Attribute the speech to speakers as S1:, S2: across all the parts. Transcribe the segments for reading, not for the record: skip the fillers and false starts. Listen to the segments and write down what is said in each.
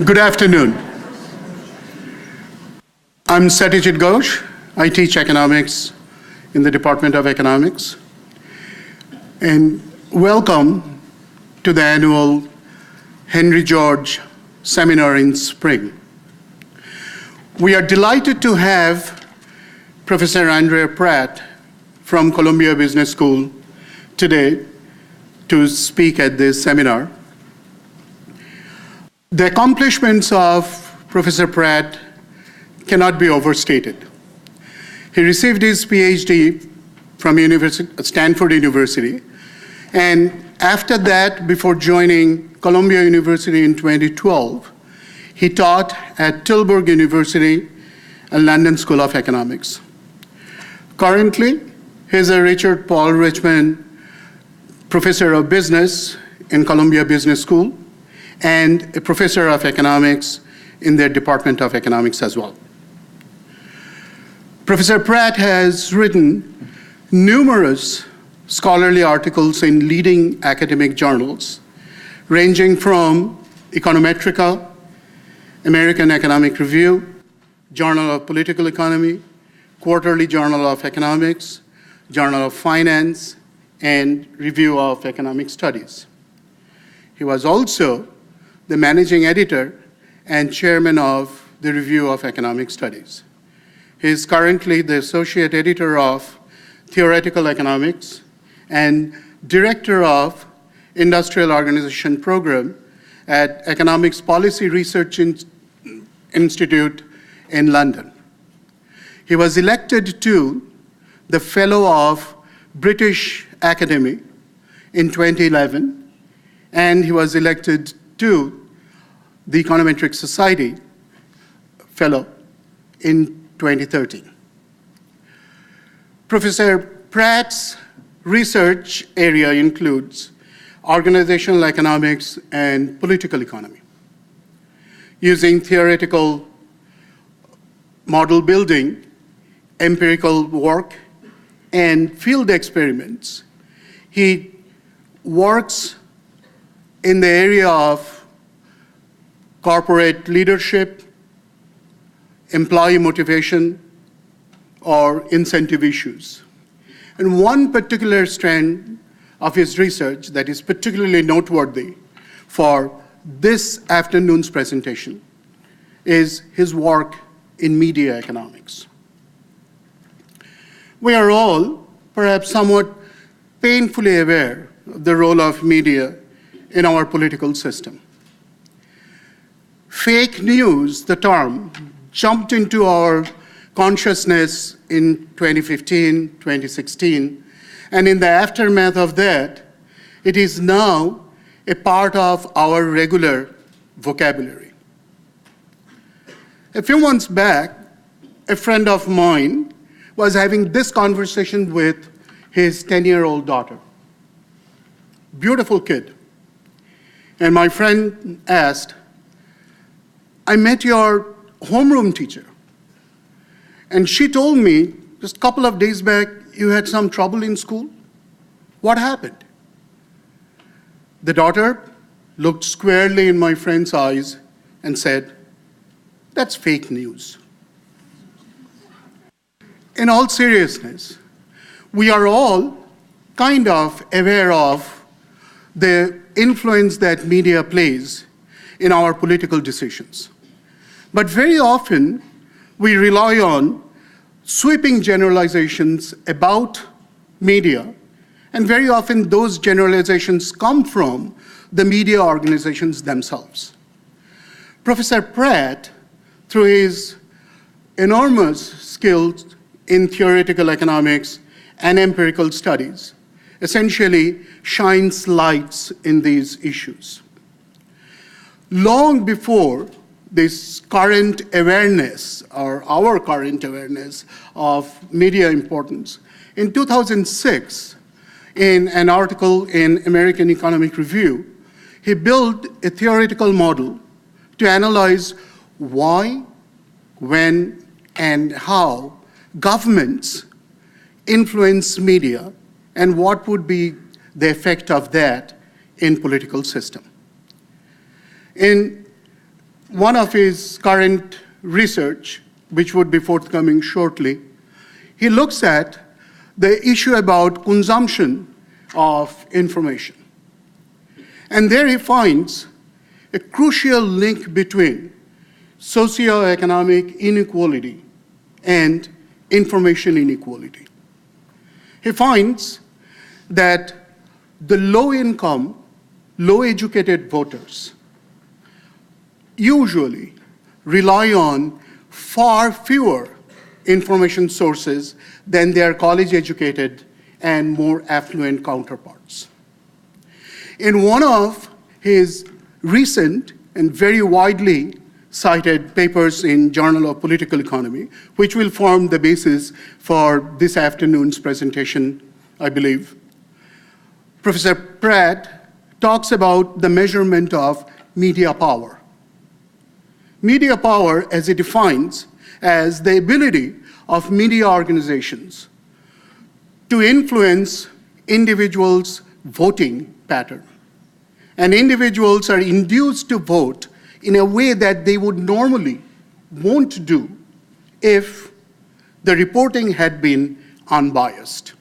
S1: Good afternoon. I'm Satyajit Ghosh. I teach economics in the Department of Economics. And welcome to the annual Henry George Seminar in spring. We are delighted to have Professor Andrea Prat from Columbia Business School today to speak at this seminar. The accomplishments of Professor Prat cannot be overstated. He received his Ph.D. from Stanford University, and after that, before joining Columbia University in 2012, he taught at Tilburg University and London School of Economics. Currently, he is a Richard Paul Richman Professor of Business in Columbia Business School and a Professor of Economics in their Department of Economics as well. Professor Prat has written numerous scholarly articles in leading academic journals, ranging from Econometrica, American Economic Review, Journal of Political Economy, Quarterly Journal of Economics, Journal of Finance, and Review of Economic Studies. He was also the managing editor and chairman of the Review of Economic Studies. He is currently the associate editor of Theoretical Economics and director of Industrial Organization Program at Economics Policy Research Institute in London. He was elected to the Fellow of British Academy in 2011, and he was elected to the Econometric Society Fellow in 2013. Professor Prat's research area includes organizational economics and political economy. Using theoretical model building, empirical work, and field experiments, he works in the area of corporate leadership, employee motivation, or incentive issues. And one particular strand of his research that is particularly noteworthy for this afternoon's presentation is his work in media economics. We are all perhaps somewhat painfully aware of the role of media in our political system. Fake news, the term, jumped into our consciousness in 2015, 2016, and in the aftermath of that, it is now a part of our regular vocabulary. A few months back, a friend of mine was having this conversation with his 10-year-old daughter. Beautiful kid. And my friend asked, I met your homeroom teacher, and she told me just a couple of days back you had some trouble in school. What happened? The daughter looked squarely in my friend's eyes and said, that's fake news. In all seriousness, we are all kind of aware of the influence that media plays in our political decisions. But very often, we rely on sweeping generalizations about media, and very often those generalizations come from the media organizations themselves. Professor Prat, through his enormous skills in theoretical economics and empirical studies, essentially shines lights in these issues. Long before this current awareness, or our current awareness of media importance, in 2006, in an article in American Economic Review, he built a theoretical model to analyze why, when, and how governments influence media and what would be the effect of that in political system. In one of his current research, which would be forthcoming shortly, he looks at the issue about consumption of information. And there he finds a crucial link between socioeconomic inequality and information inequality. He finds that the low-income, low-educated voters usually rely on far fewer information sources than their college-educated and more affluent counterparts. In one of his recent and very widely cited papers in Journal of Political Economy, which will form the basis for this afternoon's presentation, I believe, Professor Prat talks about the measurement of media power. Media power, as he defines, as the ability of media organizations to influence individuals' voting pattern. And individuals are induced to vote in a way that they would normally won't do if the reporting had been unbiased.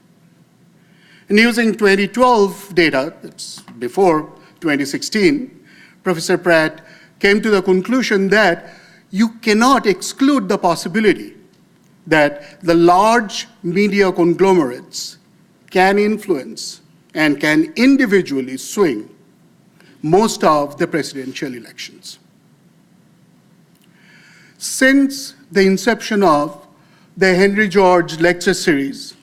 S1: And using 2012 data, that's before 2016, Professor Prat came to the conclusion that you cannot exclude the possibility that the large media conglomerates can influence and can individually swing most of the presidential elections. Since the inception of the Henry George Lecture Series,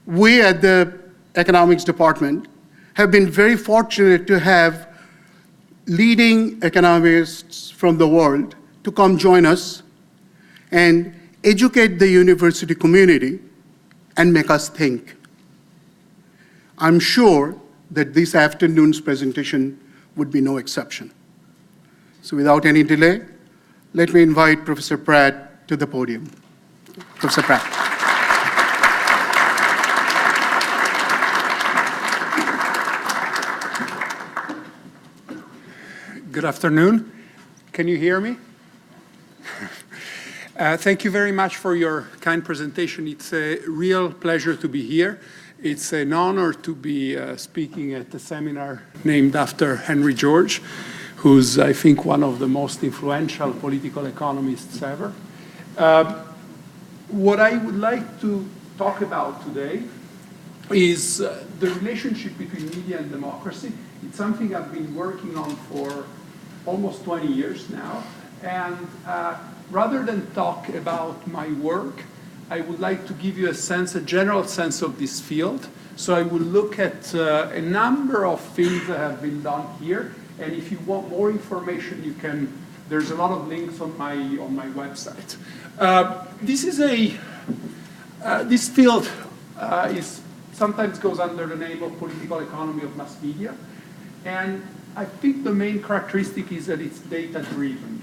S1: we at the Economics Department have been very fortunate to have leading economists from the world to come join us and educate the university community and make us think. I'm sure that this afternoon's presentation would be no exception. So without any delay, let me invite Professor Prat to the podium. Professor Prat.
S2: Good afternoon. Can you hear me? Thank you very much for your kind presentation. It's a real pleasure to be here. It's an honor to be speaking at a seminar named after Henry George, who's, I think, one of the most influential political economists ever. What I would like to talk about today is the relationship between media and democracy. It's something I've been working on for almost 20 years now. And rather than talk about my work, I would like to give you a general sense of this field. So I will look at a number of things that have been done here. And if you want more information, you can, there's a lot of links on my website. This field sometimes goes under the name of political economy of mass media. And I think the main characteristic is that it's data-driven.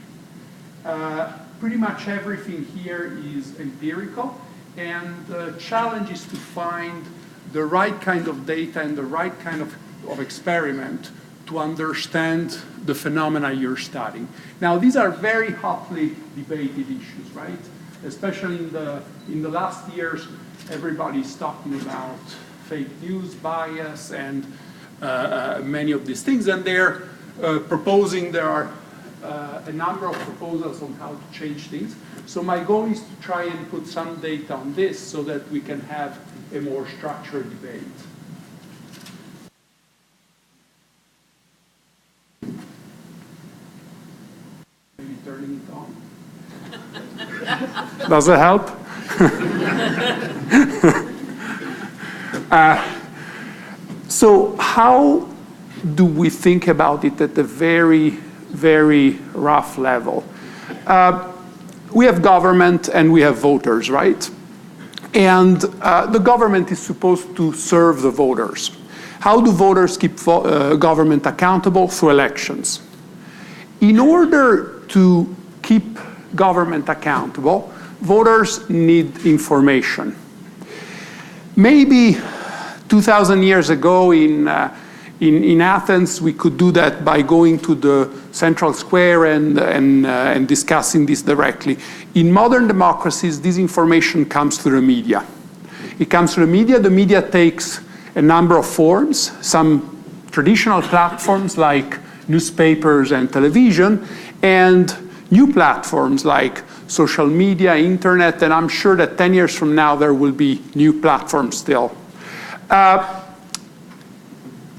S2: Pretty much everything here is empirical, and the challenge is to find the right kind of data and the right kind of experiment to understand the phenomena you're studying. Now, these are very hotly debated issues, right? Especially in the last years, everybody's talking about fake news bias and many of these things, and they're proposing, there are a number of proposals on how to change things. So my goal is to try and put some data on this so that we can have a more structured debate. Maybe turning it on. Does it help? So how do we think about it at a very, very rough level? We have government and we have voters, right? And the government is supposed to serve the voters. How do voters keep government accountable? Through elections. In order to keep government accountable, voters need information. Maybe 2,000 years ago in In Athens, we could do that by going to the central square and discussing this directly. In modern democracies, this information comes through the media. It comes through the media. The media takes a number of forms, some traditional platforms like newspapers and television, and new platforms like social media, internet, and I'm sure that 10 years from now there will be new platforms still.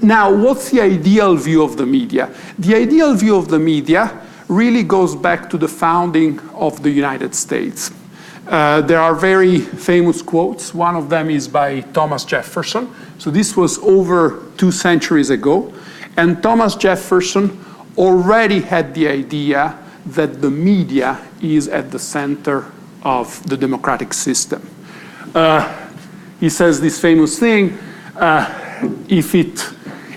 S2: Now, what's the ideal view of the media? The ideal view of the media really goes back to the founding of the United States. There are very famous quotes. One of them is by Thomas Jefferson. So this was over 2 centuries ago. And Thomas Jefferson already had the idea that the media is at the center of the democratic system. He says this famous thing,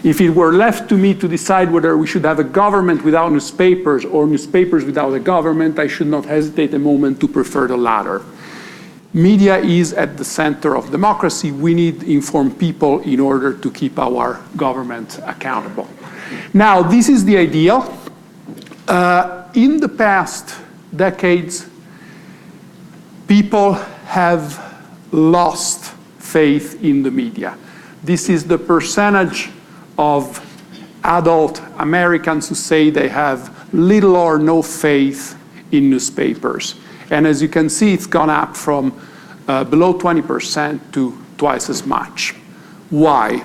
S2: if it were left to me to decide whether we should have a government without newspapers or newspapers without a government, I should not hesitate a moment to prefer the latter. Media is at the center of democracy. We need informed people in order to keep our government accountable. Now, this is the ideal. In the past decades, people have lost faith in the media. This is the percentage of adult Americans who say they have little or no faith in newspapers. And as you can see, it's gone up from below 20% to twice as much. Why?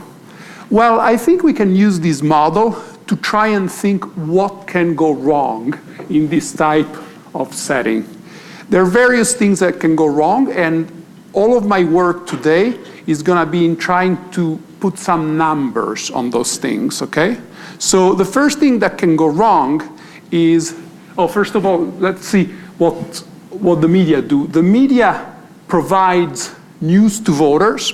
S2: Well, I think we can use this model to try and think what can go wrong in this type of setting. There are various things that can go wrong, and all of my work today is going to be in trying to put some numbers on those things, okay? So the first thing that can go wrong is, first of all, let's see what the media do. The media provides news to voters.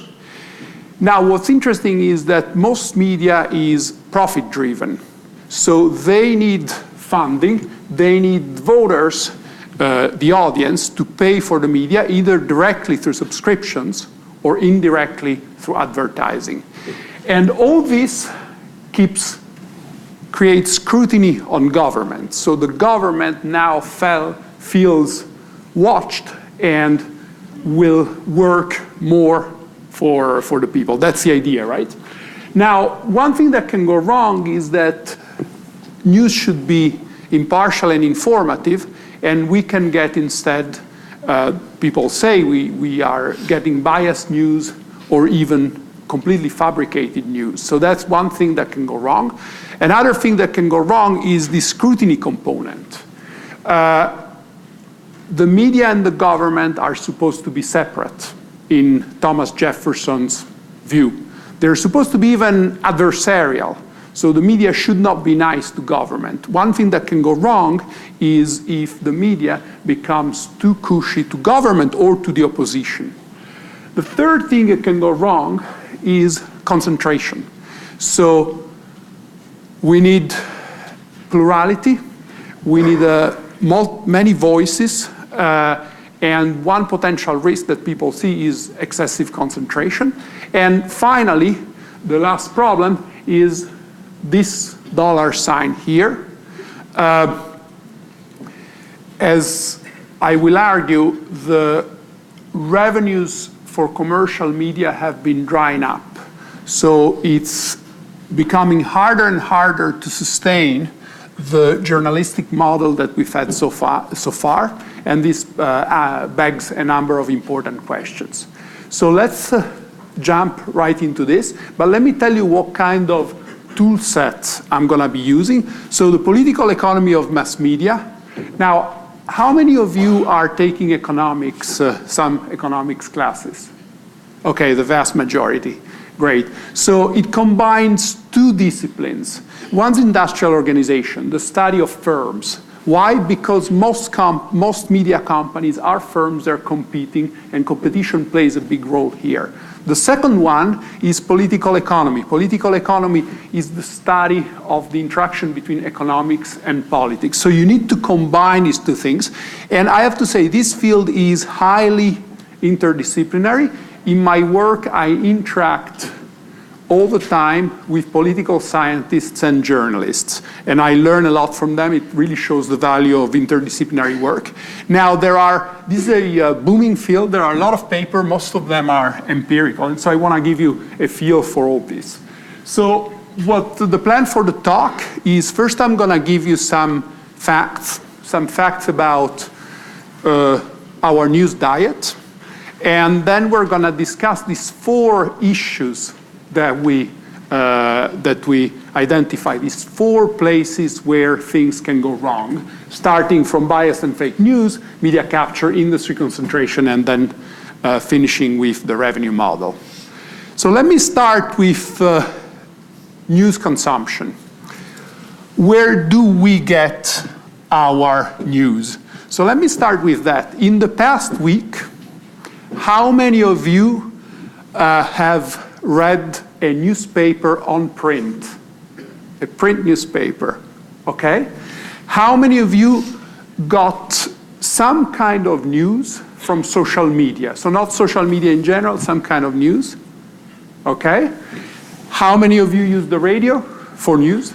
S2: Now, what's interesting is that most media is profit-driven. So they need funding, they need voters, the audience, to pay for the media, either directly through subscriptions or indirectly through advertising. And all this creates scrutiny on government. So the government now feels watched and will work more for the people. That's the idea, right? Now, one thing that can go wrong is that news should be impartial and informative, and we can get instead, people say we are getting biased news or even completely fabricated news. So that's one thing that can go wrong. Another thing that can go wrong is the scrutiny component. The media and the government are supposed to be separate in Thomas Jefferson's view. They're supposed to be even adversarial. So the media should not be nice to government. One thing that can go wrong is if the media becomes too cushy to government or to the opposition. The third thing that can go wrong is concentration. So we need plurality, we need many voices, and one potential risk that people see is excessive concentration. And finally, the last problem is this $sign here. As I will argue, the revenues for commercial media have been drying up. So it's becoming harder and harder to sustain the journalistic model that we've had so far, and this begs a number of important questions. So let's jump right into this, but let me tell you what kind of tool sets I'm going to be using. So the political economy of mass media. Now, how many of you are taking economics, some economics classes? Okay, the vast majority. Great. So it combines two disciplines. One's industrial organization, the study of firms. Why? Because most media companies are firms, they're competing, and competition plays a big role here. The second one is political economy. Political economy is the study of the interaction between economics and politics. So you need to combine these two things. And I have to say, this field is highly interdisciplinary. In my work, I interact all the time with political scientists and journalists. And I learn a lot from them. It really shows the value of interdisciplinary work. Now, this is a booming field. There are a lot of papers. Most of them are empirical. And so I want to give you a feel for all this. So what the plan for the talk is, first I'm going to give you some facts about our news diet. And then we're going to discuss these 4 issues that we identify, these 4 places where things can go wrong, starting from bias and fake news, media capture, industry concentration, and then finishing with the revenue model. So let me start with news consumption. Where do we get our news? So let me start with that. In the past week, how many of you have read a newspaper on print, a print newspaper, okay? How many of you got some kind of news from social media? So not social media in general, some kind of news, okay? How many of you use the radio for news?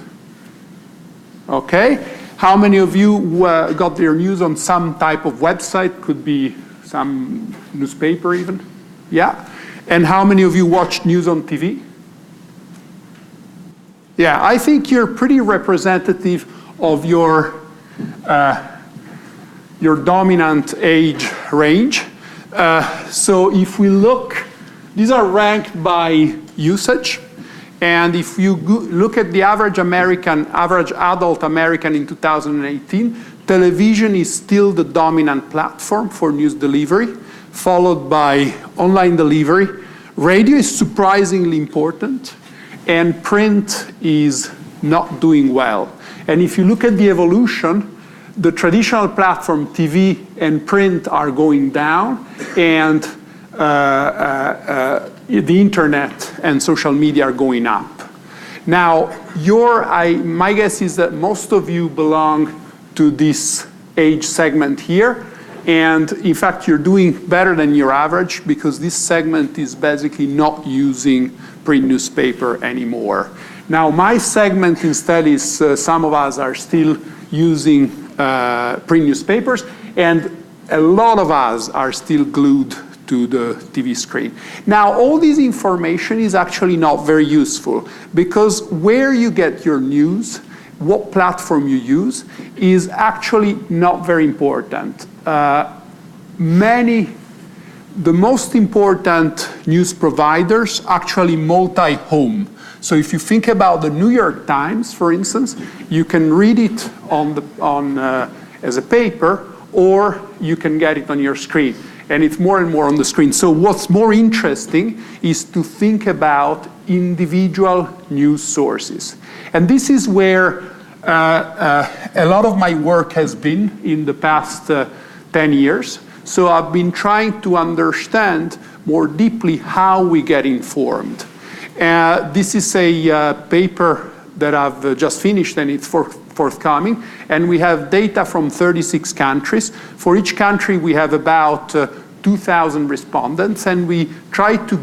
S2: Okay. How many of you got their news on some type of website? Could be some newspaper even, yeah? And how many of you watch news on TV? Yeah, I think you're pretty representative of your dominant age range. So if we look, these are ranked by usage. And if you look at the average adult American in 2018, television is still the dominant platform for news delivery, followed by online delivery. Radio is surprisingly important, and print is not doing well. And if you look at the evolution, the traditional platform, TV and print, are going down, and the internet and social media are going up. Now, my guess is that most of you belong to this age segment here. And in fact, you're doing better than your average, because this segment is basically not using print newspaper anymore. Now, my segment instead is some of us are still using print newspapers, and a lot of us are still glued to the TV screen. Now, all this information is actually not very useful, because where you get your news, what platform you use, is actually not very important. The most important news providers actually multi-home. So if you think about the New York Times, for instance, you can read it as a paper, or you can get it on your screen. And it's more and more on the screen. So what's more interesting is to think about individual news sources. And this is where a lot of my work has been in the past 10 years. So I've been trying to understand more deeply how we get informed. This is a paper that I've just finished, and it's forthcoming. And we have data from 36 countries. For each country, we have about 2,000 respondents. And we try to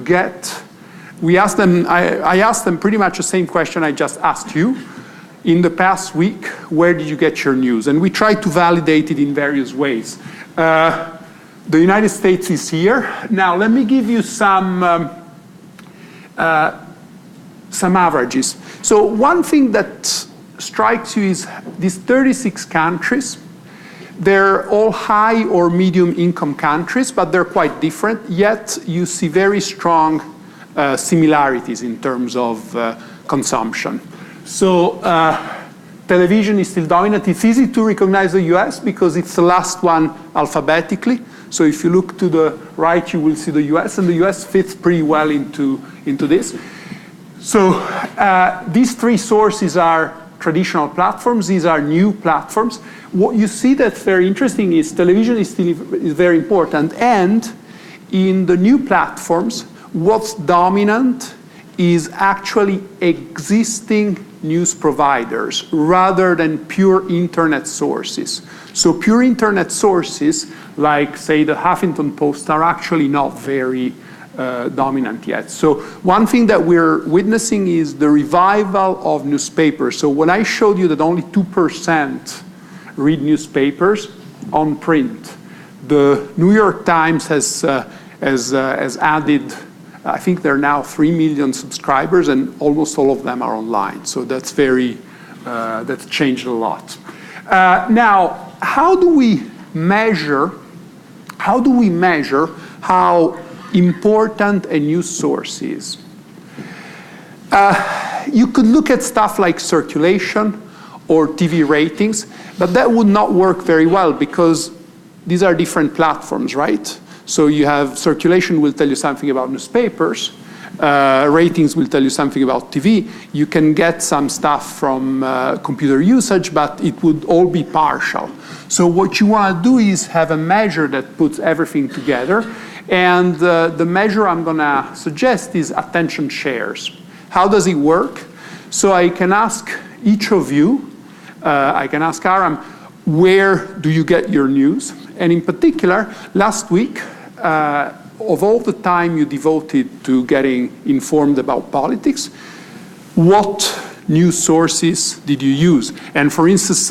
S2: I asked them pretty much the same question I just asked you. In the past week, where did you get your news? And we try to validate it in various ways. The United States is here. Now, let me give you some averages. So one thing that strikes you is these 36 countries. They're all high or medium income countries, but they're quite different. Yet you see very strong similarities in terms of consumption. So television is still dominant. It's easy to recognize the US because it's the last one alphabetically. So if you look to the right, you will see the US, and the US fits pretty well into this. So these 3 sources are traditional platforms. These are new platforms. What you see that's very interesting is television is still very important. And in the new platforms, what's dominant is actually existing news providers rather than pure internet sources. So pure internet sources, like say the Huffington Post, are actually not very dominant yet. So one thing that we're witnessing is the revival of newspapers. So when I showed you that only 2% read newspapers on print, the New York Times has added, I think there are now 3 million subscribers, and almost all of them are online. So that's that's changed a lot. Now, how do we measure how important a news source is? You could look at stuff like circulation or TV ratings, but that would not work very well because these are different platforms, right? So you have circulation will tell you something about newspapers, ratings will tell you something about TV. You can get some stuff from computer usage, but it would all be partial. So what you want to do is have a measure that puts everything together. And the measure I'm going to suggest is attention shares. How does it work? So I can ask each of you, I can ask Aram, where do you get your news? And in particular, last week, of all the time you devoted to getting informed about politics, what news sources did you use? And for instance,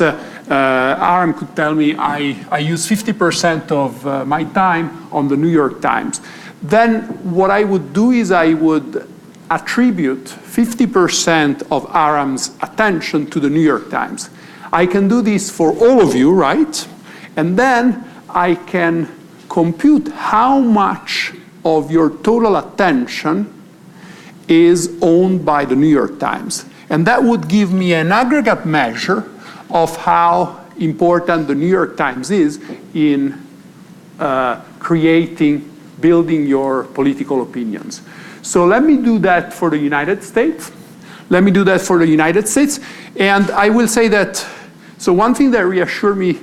S2: Aram could tell me I use 50% of my time on the New York Times. Then what I would do is I would attribute 50% of Aram's attention to the New York Times. I can do this for all of you, right? And then I can compute how much of your total attention is owned by the New York Times. And that would give me an aggregate measure of how important the New York Times is in building your political opinions. So let me do that for the United States. And I will say that, so one thing that reassured me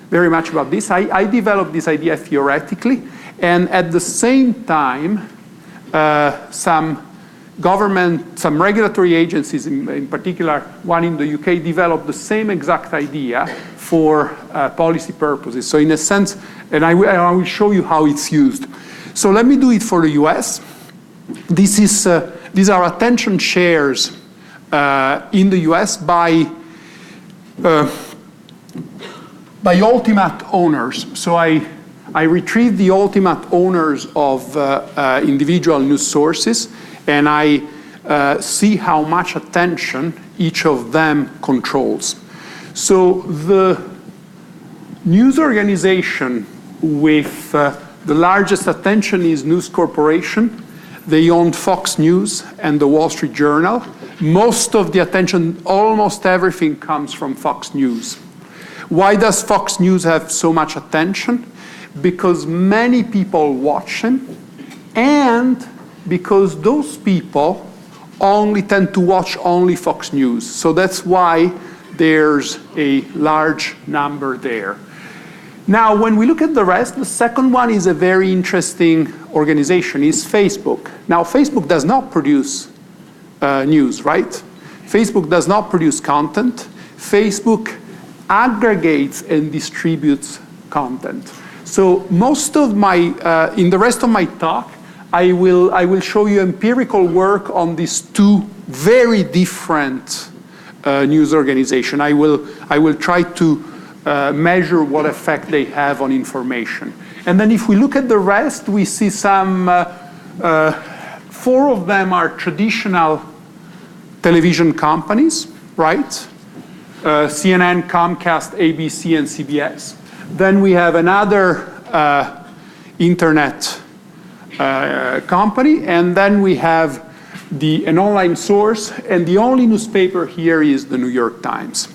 S2: very much about this, I developed this idea theoretically, and at the same time, some regulatory agencies, in particular one in the UK, developed the same exact idea for policy purposes. So in a sense, and I will show you how it's used. So let me do it for the US. These are attention shares in the US by ultimate owners. So I retrieve the ultimate owners of individual news sources, and I see how much attention each of them controls. So the news organization with the largest attention is News Corporation. They own Fox News and the Wall Street Journal. Most of the attention, almost everything comes from Fox News. Why does Fox News have so much attention? Because many people watch them, and because those people only tend to watch only Fox News. So that's why there's a large number there. Now, when we look at the rest, the second one is a very interesting organization, is Facebook. Now, Facebook does not produce news, right? Facebook does not produce content. Facebook aggregates and distributes content. So most of my, in the rest of my talk, I will show you empirical work on these two very different news organizations. I will try to measure what effect they have on information. And then if we look at the rest, we see some, 4 of them are traditional television companies, right? CNN, Comcast, ABC, and CBS. Then we have another internet company, and then we have an online source, and the only newspaper here is the New York Times.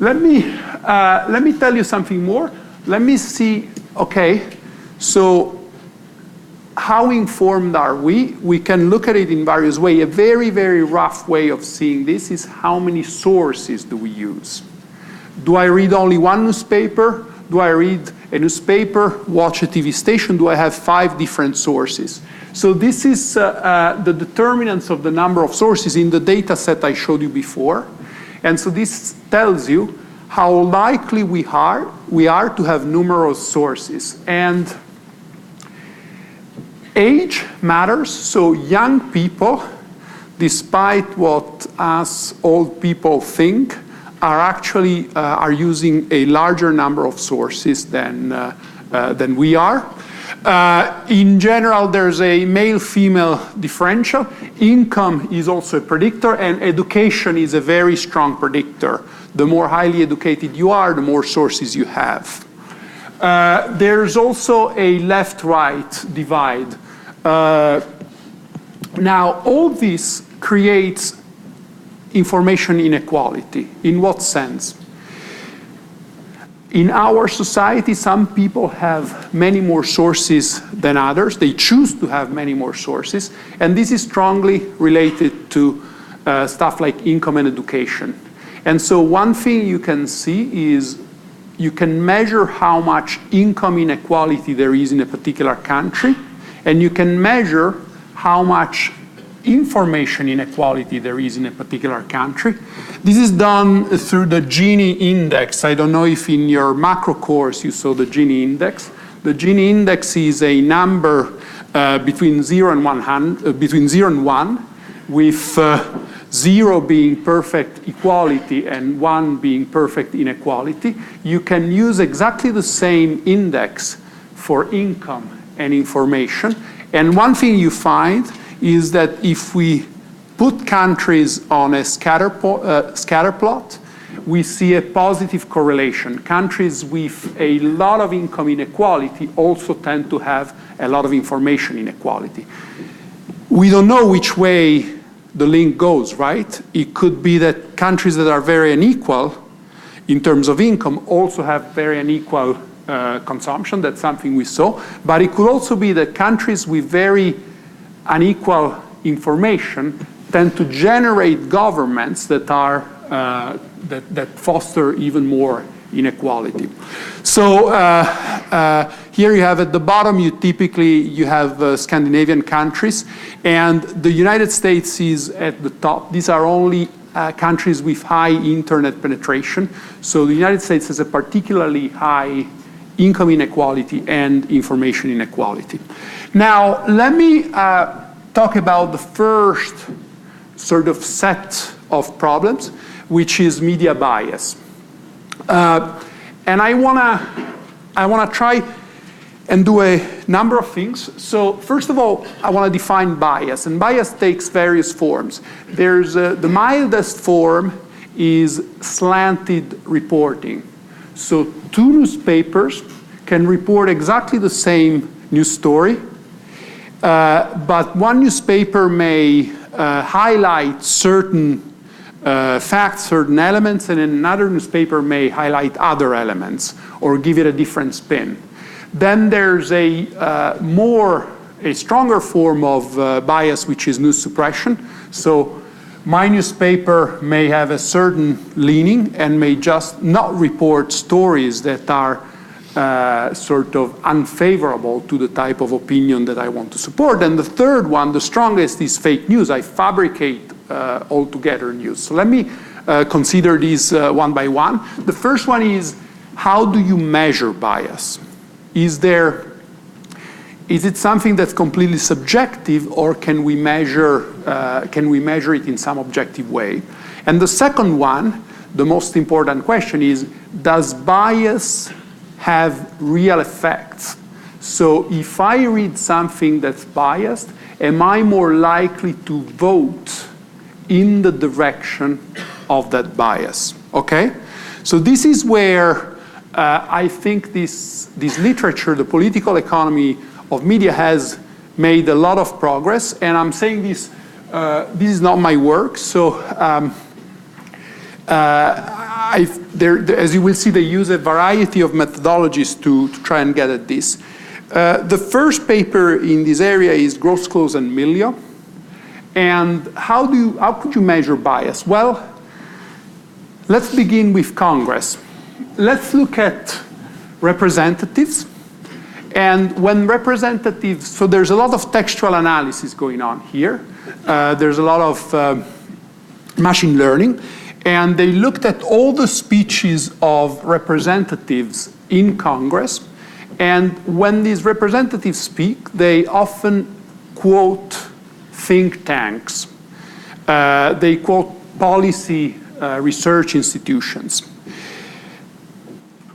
S2: Let me tell you something more. Let me see, okay, so how informed are we? We can look at it in various ways. A very, very rough way of seeing this is how many sources do we use? Do I read only one newspaper? Do I read a newspaper, watch a TV station? Do I have 5 different sources? So this is the determinants of the number of sources in the data set I showed you before. And so this tells you how likely we are to have numerous sources. And Age matters, so young people, despite what us old people think, are actually using a larger number of sources than we are. In general, there's a male-female differential. Income is also a predictor, and education is a very strong predictor. The more highly educated you are, the more sources you have. There's also a left-right divide. Now, all this creates information inequality. In what sense? In our society, some people have many more sources than others. They choose to have many more sources. And this is strongly related to stuff like income and education. And so one thing you can see is you can measure how much income inequality there is in a particular country, and you can measure how much information inequality there is in a particular country. This is done through the Gini index. I don't know if in your macro course you saw the Gini index. The Gini index is a number between 0 and 1, with 0 being perfect equality and 1 being perfect inequality. You can use exactly the same index for income and information. And one thing you find is that if we put countries on a scatter plot, we see a positive correlation. Countries with a lot of income inequality also tend to have a lot of information inequality. We don't know which way the link goes, right? It could be that countries that are very unequal in terms of income also have very unequal consumption. That's something we saw. But it could also be that countries with very unequal information tend to generate governments that are that foster even more inequality. So here you have at the bottom, you have Scandinavian countries, and the United States is at the top. These are only countries with high internet penetration. So the United States has a particularly high income inequality and information inequality. Now, let me talk about the first sort of set of problems, which is media bias. And I wanna try and do a number of things. So first of all, I wanna define bias, and bias takes various forms. There's the mildest form is slanted reporting. So two newspapers can report exactly the same news story, but one newspaper may highlight certain facts, certain elements, and another newspaper may highlight other elements or give it a different spin. Then there's a stronger form of bias, which is news suppression. So my newspaper may have a certain leaning and may just not report stories that are sort of unfavorable to the type of opinion that I want to support. And the third one, the strongest, is fake news. I fabricate altogether news. So let me consider these one by one. The first one is, how do you measure bias? Is it something that's completely subjective, or can we measure it in some objective way? And the second one, the most important question, is, does bias have real effects? So if I read something that's biased, am I more likely to vote in the direction of that bias? Okay? So this is where I think this literature, the political economy of media, has made a lot of progress. And I'm saying this, this is not my work. So as you will see, they use a variety of methodologies to try and get at this. The first paper in this area is Grosclose and Miglio. And how could you measure bias? Well, let's begin with Congress. Let's look at representatives. And when representatives, so there's a lot of textual analysis going on here. There's a lot of machine learning. And they looked at all the speeches of representatives in Congress. And when these representatives speak, they often quote think tanks. They quote policy research institutions.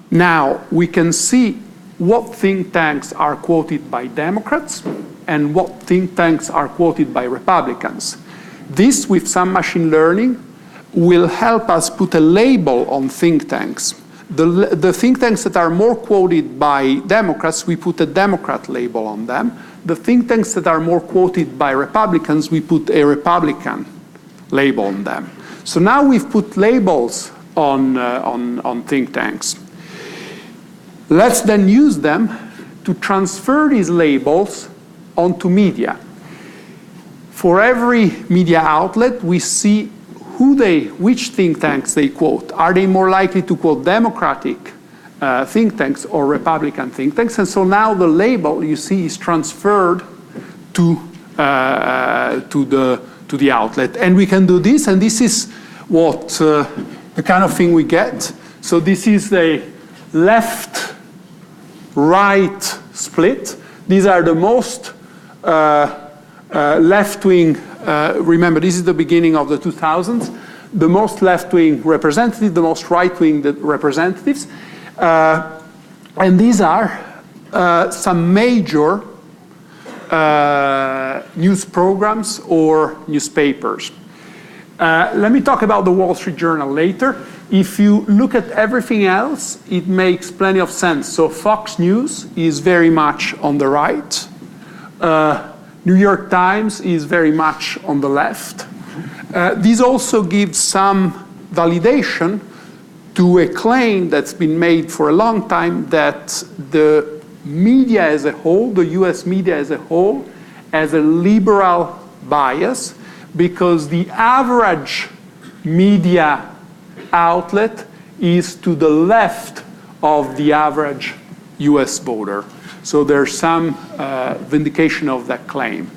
S2: Now, we can see what think tanks are quoted by Democrats and what think tanks are quoted by Republicans. This, with some machine learning, will help us put a label on think tanks. The think tanks that are more quoted by Democrats, we put a Democrat label on them. The think tanks that are more quoted by Republicans, we put a Republican label on them. So now we've put labels on think tanks. Let's then use them to transfer these labels onto media. For every media outlet, we see which think tanks they quote. Are they more likely to quote Democratic think tanks or Republican think tanks? And so now the label, you see, is transferred to the outlet. And we can do this, and this is what the kind of thing we get. So this is a left-right split. These are the most left-wing, remember, this is the beginning of the 2000s, the most left-wing representative, the most right-wing representatives. And these are some major news programs or newspapers. Let me talk about the Wall Street Journal later. If you look at everything else, it makes plenty of sense. So Fox News is very much on the right. New York Times is very much on the left. This also gives some validation to a claim that's been made for a long time that the media as a whole, the US media as a whole, has a liberal bias because the average media outlet is to the left of the average US voter. So there's some vindication of that claim.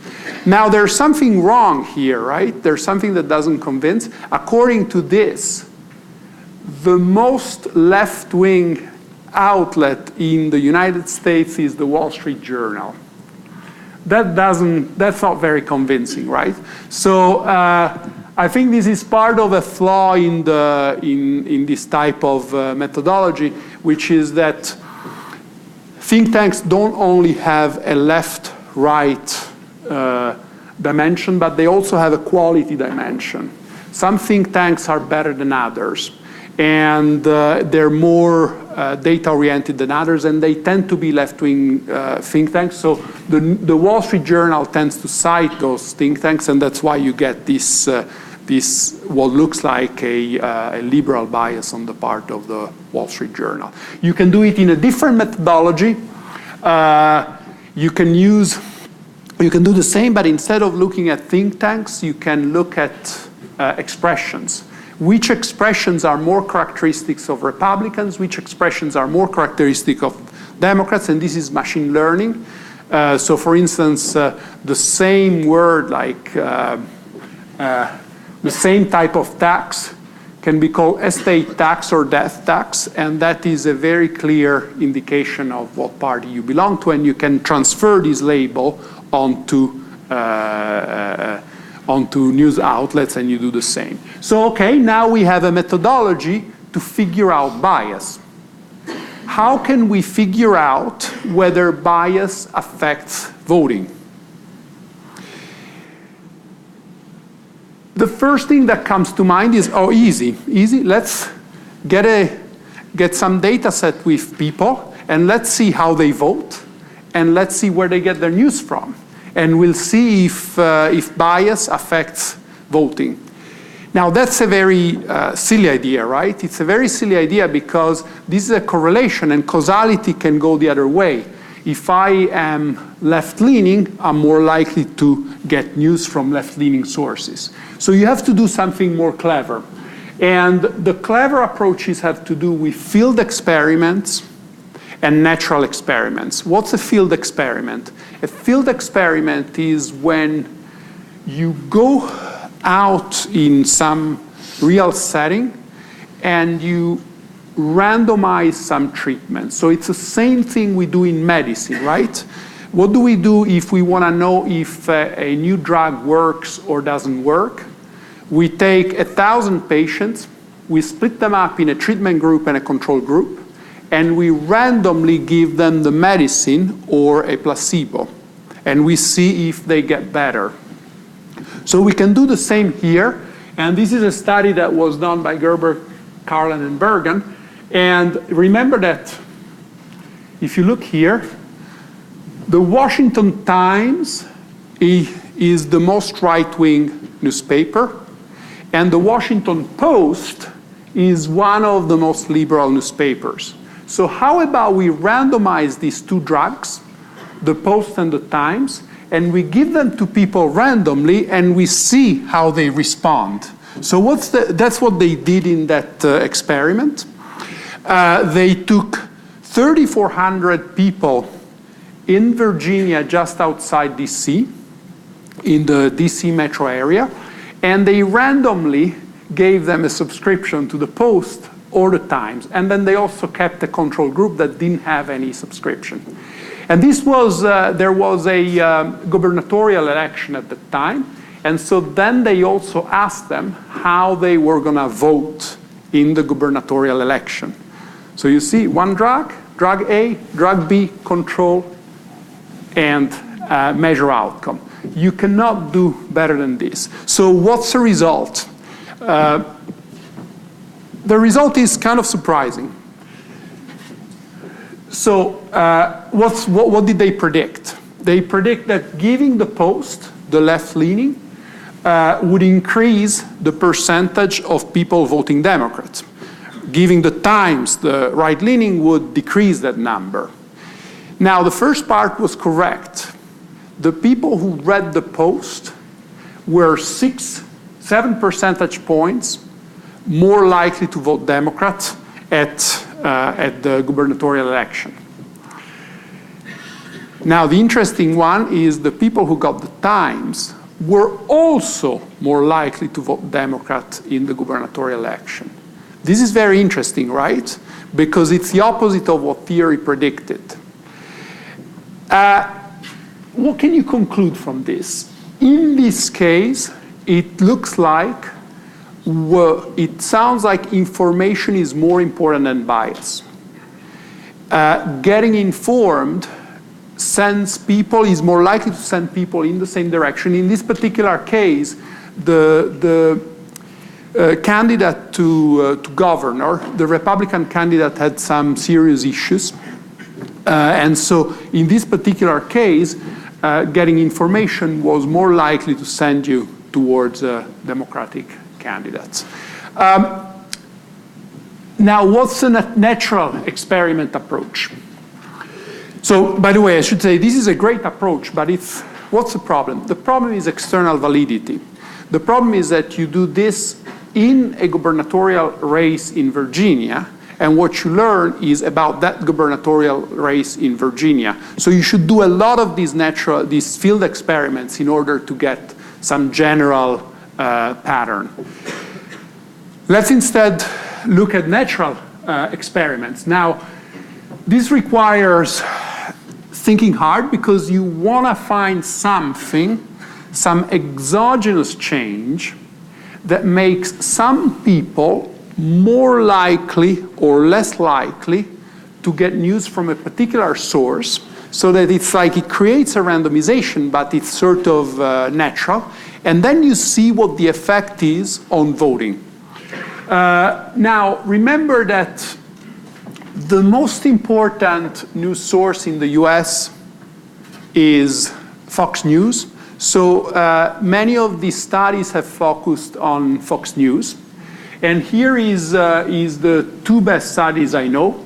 S2: Now there's something wrong here, right? There's something that doesn't convince. According to this, the most left-wing outlet in the United States is the Wall Street Journal. That's not very convincing, right? So I think this is part of a flaw in this type of methodology, which is that think tanks don't only have a left-right dimension, but they also have a quality dimension. Some think tanks are better than others, and they're more data-oriented than others, and they tend to be left-wing think tanks. So the Wall Street Journal tends to cite those think tanks, and that's why you get this what looks like a liberal bias on the part of the Wall Street Journal. You can do it in a different methodology. You can do the same, but instead of looking at think tanks, you can look at expressions. Which expressions are more characteristics of Republicans, which expressions are more characteristic of Democrats, and this is machine learning. So for instance, the same word like the same type of tax can be called estate tax or death tax, and that is a very clear indication of what party you belong to, and you can transfer this label onto news outlets, and you do the same. So, okay, now we have a methodology to figure out bias. How can we figure out whether bias affects voting? The first thing that comes to mind is, easy. Let's get some data set with people, and let's see how they vote, and let's see where they get their news from. And we'll see if bias affects voting. Now, that's a very silly idea, right? It's a very silly idea because this is a correlation, and causality can go the other way. If I am left-leaning, I'm more likely to get news from left-leaning sources. So you have to do something more clever. And the clever approaches have to do with field experiments and natural experiments. What's a field experiment? A field experiment is when you go out in some real setting and you randomize some treatment. So it's the same thing we do in medicine, right? What do we do if we want to know if a new drug works or doesn't work? We take 1,000 patients, we split them up in a treatment group and a control group, and we randomly give them the medicine or a placebo, and we see if they get better. So we can do the same here, and this is a study that was done by Gerber, Carlin, and Bergen. And remember that if you look here, the Washington Times is the most right-wing newspaper, and the Washington Post is one of the most liberal newspapers. So how about we randomize these two drugs, the Post and the Times, and we give them to people randomly, and we see how they respond. So that's what they did in that experiment. They took 3,400 people in Virginia, just outside DC, in the DC metro area, and they randomly gave them a subscription to the Post or the Times, and then they also kept a control group that didn't have any subscription. And this was, there was a gubernatorial election at the time, and so then they also asked them how they were gonna vote in the gubernatorial election. So you see one drug A, drug B, control, and measure outcome. You cannot do better than this. So what's the result? The result is kind of surprising. So what did they predict? They predict that giving the Post, the left-leaning, would increase the percentage of people voting Democrat. Giving the Times, the right-leaning, would decrease that number. Now, the first part was correct. The people who read the Post were 7 percentage points more likely to vote Democrat at the gubernatorial election. Now, the interesting one is the people who got the Times were also more likely to vote Democrat in the gubernatorial election. This is very interesting, right? Because it's the opposite of what theory predicted. What can you conclude from this? In this case, it looks like, it sounds like information is more important than bias. Getting informed is more likely to send people in the same direction. In this particular case, the candidate to governor, the Republican candidate, had some serious issues. And so in this particular case, getting information was more likely to send you towards Democratic candidates. Now, what's the natural experiment approach? So, by the way, I should say this is a great approach, but what's the problem? The problem is external validity. The problem is that you do this in a gubernatorial race in Virginia, and what you learn is about that gubernatorial race in Virginia. So you should do a lot of these field experiments in order to get some general pattern. Let's instead look at natural experiments. Now, this requires thinking hard because you want to find something, some exogenous change that makes some people more likely or less likely to get news from a particular source, so that it's like it creates a randomization, but it's sort of natural. And then you see what the effect is on voting. Now, remember that the most important news source in the US is Fox News. So many of these studies have focused on Fox News. And here is the two best studies I know.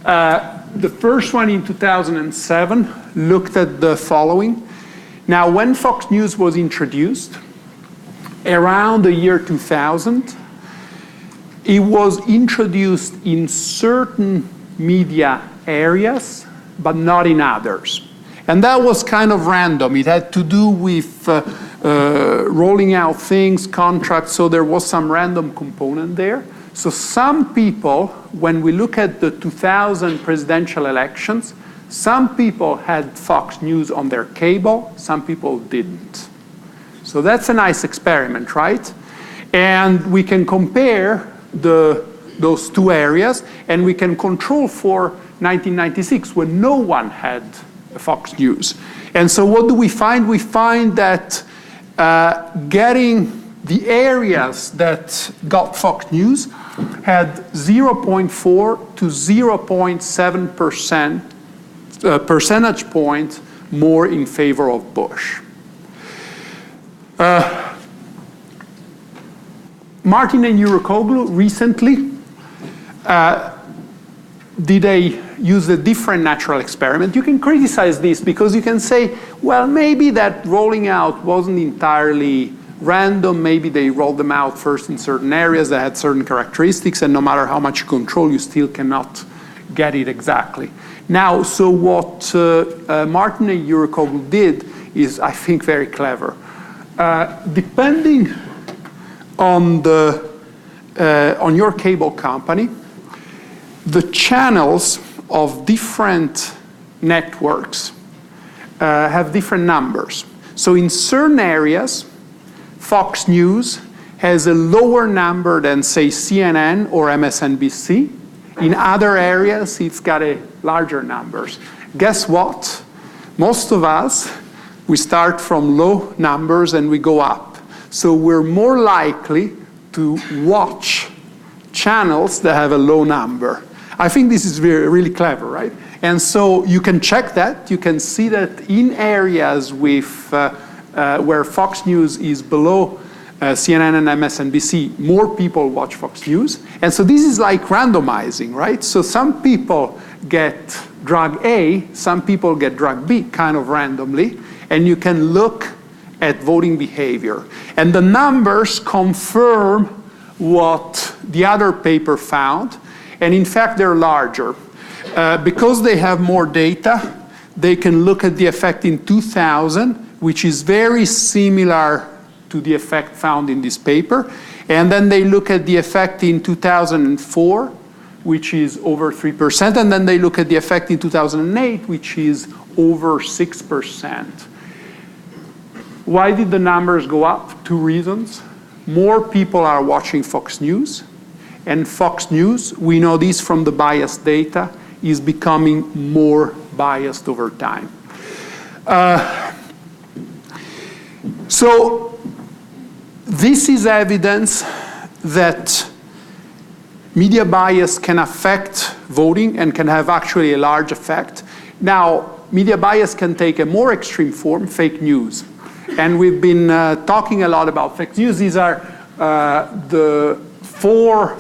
S2: The first one in 2007 looked at the following. Now, when Fox News was introduced, around the year 2000, it was introduced in certain media areas, but not in others. And that was kind of random. It had to do with rolling out things, contracts, so there was some random component there. So some people, when we look at the 2000 presidential elections, some people had Fox News on their cable, some people didn't. So that's a nice experiment, right? And we can compare those two areas, and we can control for 1996 when no one had Fox News. And so what do we find? We find that getting the areas that got Fox News had 0.4 to 0.7% percentage point more in favor of Bush. Martin and Yurukoglu recently used a different natural experiment. You can criticize this because you can say, well, maybe that rolling out wasn't entirely random. Maybe they rolled them out first in certain areas that had certain characteristics, and no matter how much you control, you still cannot get it exactly. Now, so what Martin and Yurukoglu did is, I think, very clever. Depending on your cable company, the channels of different networks have different numbers. So in certain areas, Fox News has a lower number than, say, CNN or MSNBC. In other areas, it's got a larger numbers. Guess what? Most of us, we start from low numbers and we go up. So we're more likely to watch channels that have a low number. I think this is really clever, right? And so you can check that. You can see that in areas with, where Fox News is below CNN and MSNBC, more people watch Fox News. And so this is like randomizing, right? So some people get drug A, some people get drug B, kind of randomly. And you can look at voting behavior. And the numbers confirm what the other paper found. And in fact, they're larger. Because they have more data, they can look at the effect in 2000, which is very similar to the effect found in this paper. And then they look at the effect in 2004, which is over 3%. And then they look at the effect in 2008, which is over 6%. Why did the numbers go up? Two reasons. More people are watching Fox News. And Fox News, we know this from the biased data, is becoming more biased over time. So this is evidence that media bias can affect voting and can have actually a large effect. Now, media bias can take a more extreme form, fake news. And we've been talking a lot about fake news. These are the four.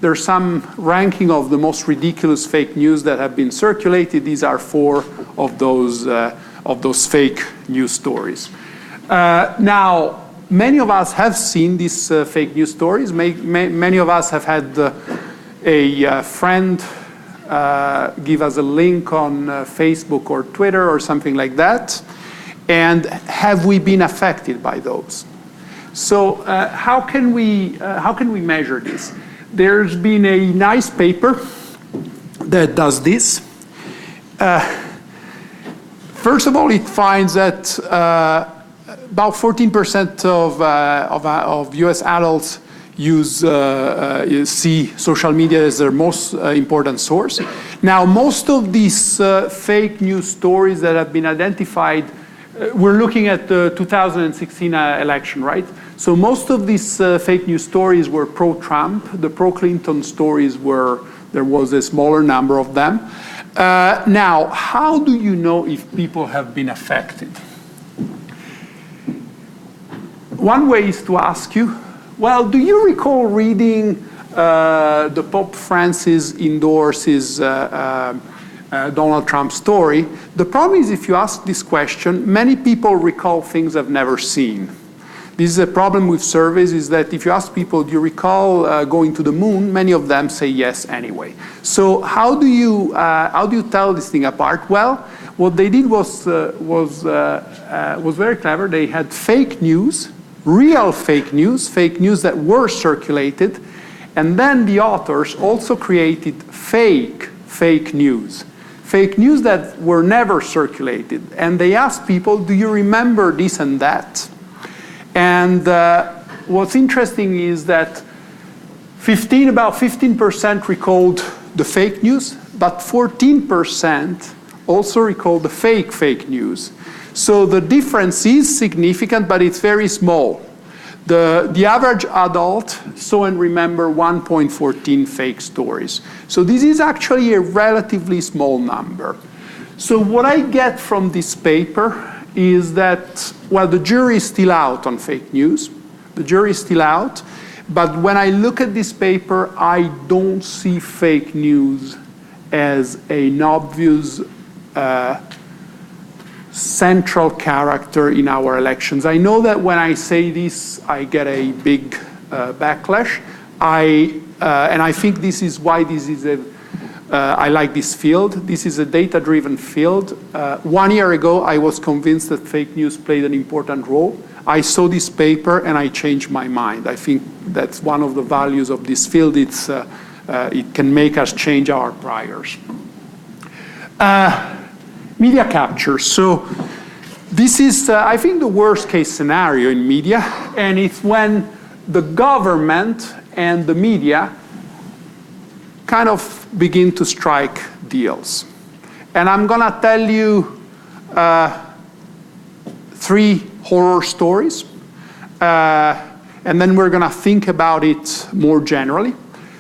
S2: There's some ranking of the most ridiculous fake news that have been circulated. These are four of those fake news stories. Now, many of us have seen these fake news stories. Many of us have had a friend give us a link on Facebook or Twitter or something like that. And have we been affected by those? So how can we measure this? There's been a nice paper that does this. First of all, it finds that about 14% of US adults see social media as their most important source. Now, most of these fake news stories that have been identified, we're looking at the 2016 election, right? So most of these fake news stories were pro-Trump. The pro-Clinton stories there was a smaller number of them. Now, how do you know if people have been affected? One way is to ask you, well, do you recall reading the Pope Francis endorses Donald Trump's story? The problem is if you ask this question, many people recall things they've never seen. This is a problem with surveys, is that if you ask people, do you recall going to the moon? Many of them say yes anyway. So how do you tell this thing apart? Well, what they did was very clever. They had fake news, real fake news that were circulated, And then the authors also created fake news. Fake news that were never circulated. And they asked people, do you remember this and that? And what's interesting is that about 15% recalled the fake news, but 14% also recalled the fake news. So the difference is significant, but it's very small. The average adult saw and remember 1.14 fake stories. So this is actually a relatively small number. So what I get from this paper is that, well, the jury is still out on fake news. The jury is still out. But when I look at this paper, I don't see fake news as an obvious central character in our elections. I know that when I say this, I get a big backlash. And I think this is why this is I like this field. This is a data-driven field. 1 year ago, I was convinced that fake news played an important role. I saw this paper and I changed my mind. I think that's one of the values of this field. It can make us change our priors. Media capture. So this is, I think, the worst case scenario in media. And it's when the government and the media kind of begin to strike deals. And I'm going to tell you 3 horror stories. And then we're going to think about it more generally.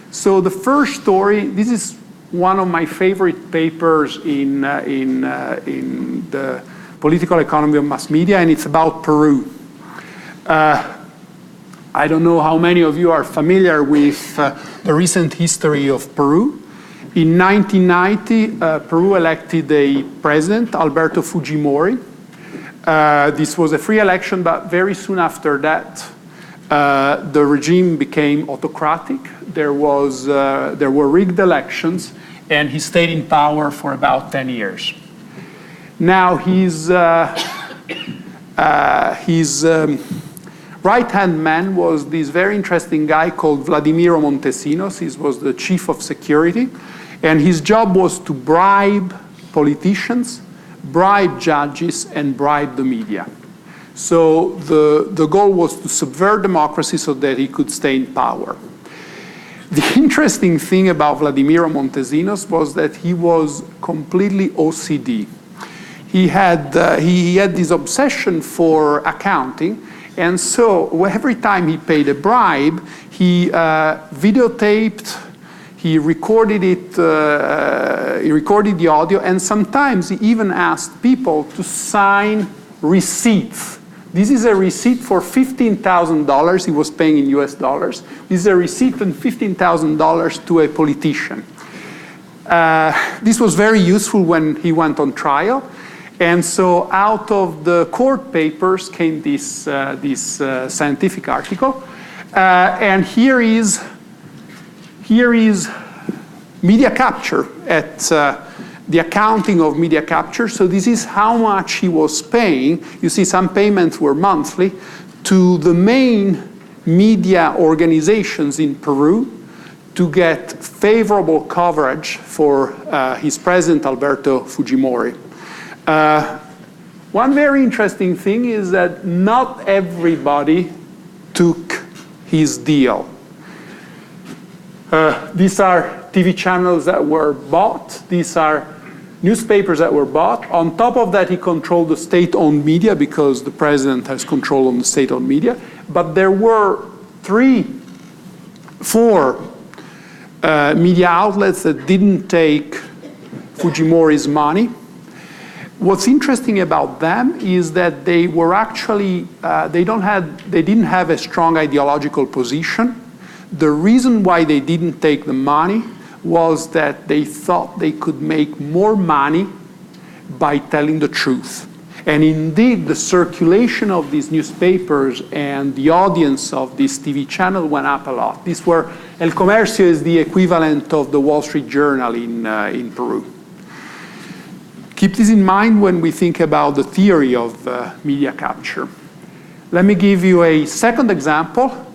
S2: So the first story, this is one of my favorite papers in the political economy of mass media, and it's about Peru. I don't know how many of you are familiar with the recent history of Peru. In 1990, Peru elected a president, Alberto Fujimori. This was a free election, but very soon after that, the regime became autocratic. There were rigged elections, and he stayed in power for about 10 years. Now, his right-hand man was this very interesting guy called Vladimiro Montesinos. He was the chief of security, and his job was to bribe politicians, bribe judges, and bribe the media. So the goal was to subvert democracy so that he could stay in power. The interesting thing about Vladimiro Montesinos was that he was completely OCD. He had this obsession for accounting, and so every time he paid a bribe, he videotaped, he recorded it, he recorded the audio, and sometimes he even asked people to sign receipts. This is a receipt for $15,000 he was paying in US dollars. This is a receipt for $15,000 to a politician. This was very useful when he went on trial. And so out of the court papers came this scientific article. And here is media capture at the accounting of media capture. So this is how much he was paying. You see some payments were monthly to the main media organizations in Peru to get favorable coverage for his president, Alberto Fujimori. One very interesting thing is that not everybody took his deal. These are TV channels that were bought. These are newspapers that were bought. On top of that, he controlled the state-owned media because the president has control on the state-owned media. But there were 4 media outlets that didn't take Fujimori's money. What's interesting about them is that they were actually, they didn't have a strong ideological position. The reason why they didn't take the money was that they thought they could make more money by telling the truth. And indeed, the circulation of these newspapers and the audience of this TV channel went up a lot. El Comercio is the equivalent of the Wall Street Journal in Peru. Keep this in mind when we think about the theory of media capture. Let me give you a second example.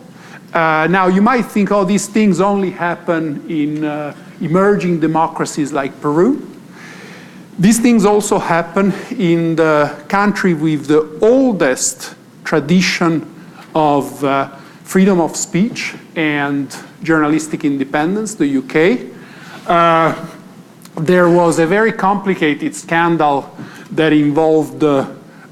S2: Now, you might think, oh, these things only happen in emerging democracies like Peru. These things also happen in the country with the oldest tradition of freedom of speech and journalistic independence, the UK. There was a very complicated scandal that involved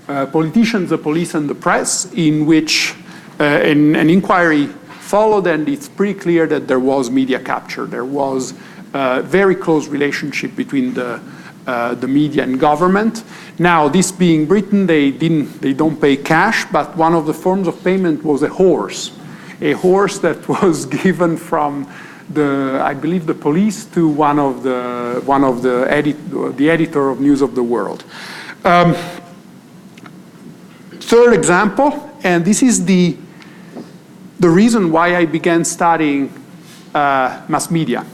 S2: politicians, the police, and the press, in which an inquiry followed, and it's pretty clear that there was media capture. There was a very close relationship between the media and government. Now, this being Britain, they don't pay cash, but one of the forms of payment was a horse that was given from I believe the police to the editor of News of the World. Third example, and this is the reason why I began studying mass media.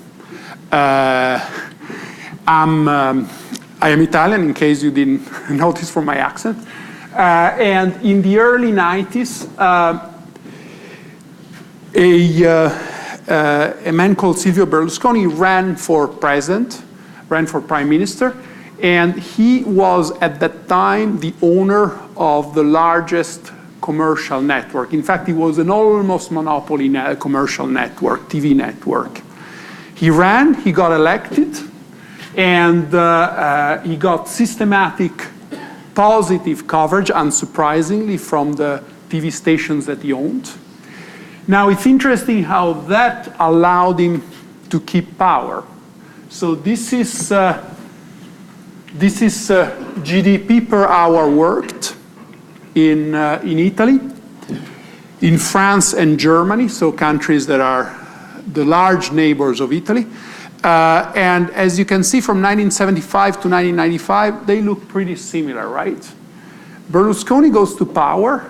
S2: I am Italian, in case you didn't notice from my accent. And in the early 90s, a man called Silvio Berlusconi ran for prime minister, and he was at that time the owner of the largest commercial network. In fact, he was an almost monopoly commercial network, TV network. He ran, he got elected, and he got systematic positive coverage, unsurprisingly, from the TV stations that he owned. Now, it's interesting how that allowed him to keep power. So this is GDP per hour worked in Italy, in France and Germany, so countries that are the large neighbors of Italy. And as you can see, from 1975 to 1995, they look pretty similar, right? Berlusconi goes to power,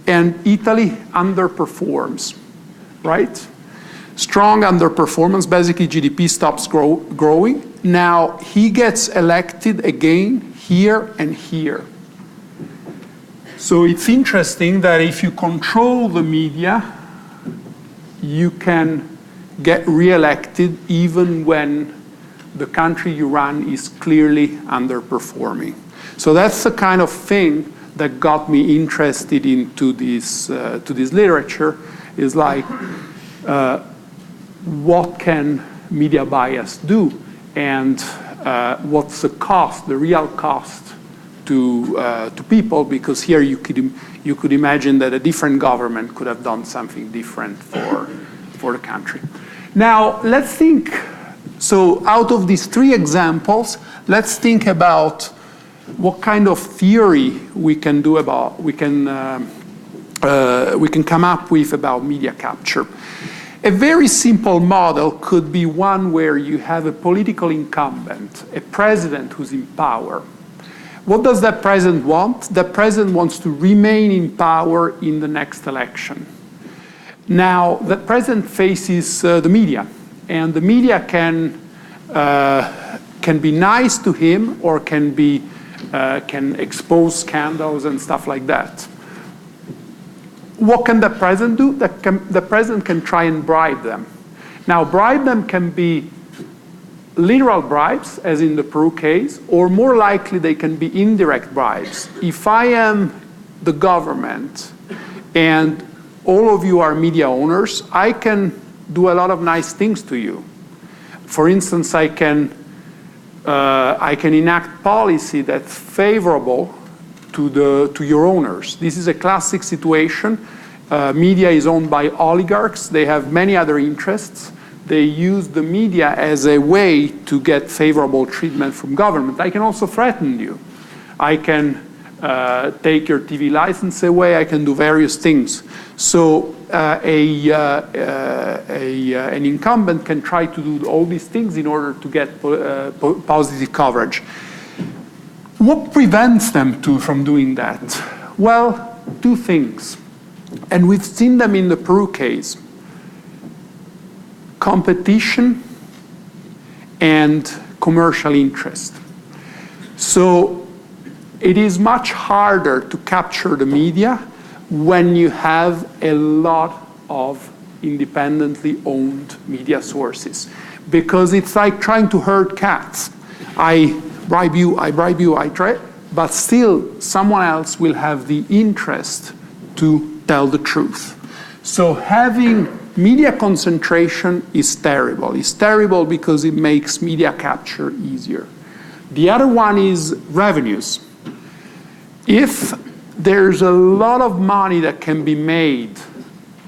S2: and Italy underperforms, right? Strong underperformance, basically GDP stops growing. Now, he gets elected again here and here. So it's interesting that if you control the media, you can get reelected even when the country you run is clearly underperforming. So that's the kind of thing that got me interested into this literature, is like, what can media bias do, and what's the cost, the real cost to people? Because here you could imagine that a different government could have done something different for the country. Now, let's think. So, out of these three examples, let's think about what kind of theory we can come up with about media capture. A very simple model could be one where you have a political incumbent, a president who's in power. What does that president want? That president wants to remain in power in the next election. Now, the president faces the media, and the media can be nice to him, or can expose scandals and stuff like that. What can the president do? The president can try and bribe them. Now, bribe them can be literal bribes, as in the Peru case, or more likely they can be indirect bribes. If I am the government and all of you are media owners, I can do a lot of nice things to you. For instance, I can enact policy that's favorable to your owners. This is a classic situation. Media is owned by oligarchs. They have many other interests. They use the media as a way to get favorable treatment from government. I can also threaten you. I can take your TV license away. I can do various things. So an incumbent can try to do all these things in order to get positive coverage. What prevents them from doing that? Well, two things. And we've seen them in the Peru case. Competition and commercial interest. So it is much harder to capture the media when you have a lot of independently owned media sources. Because it's like trying to herd cats. I bribe you, I try, but still someone else will have the interest to tell the truth. So having media concentration is terrible. It's terrible because it makes media capture easier. The other one is revenues. If there's a lot of money that can be made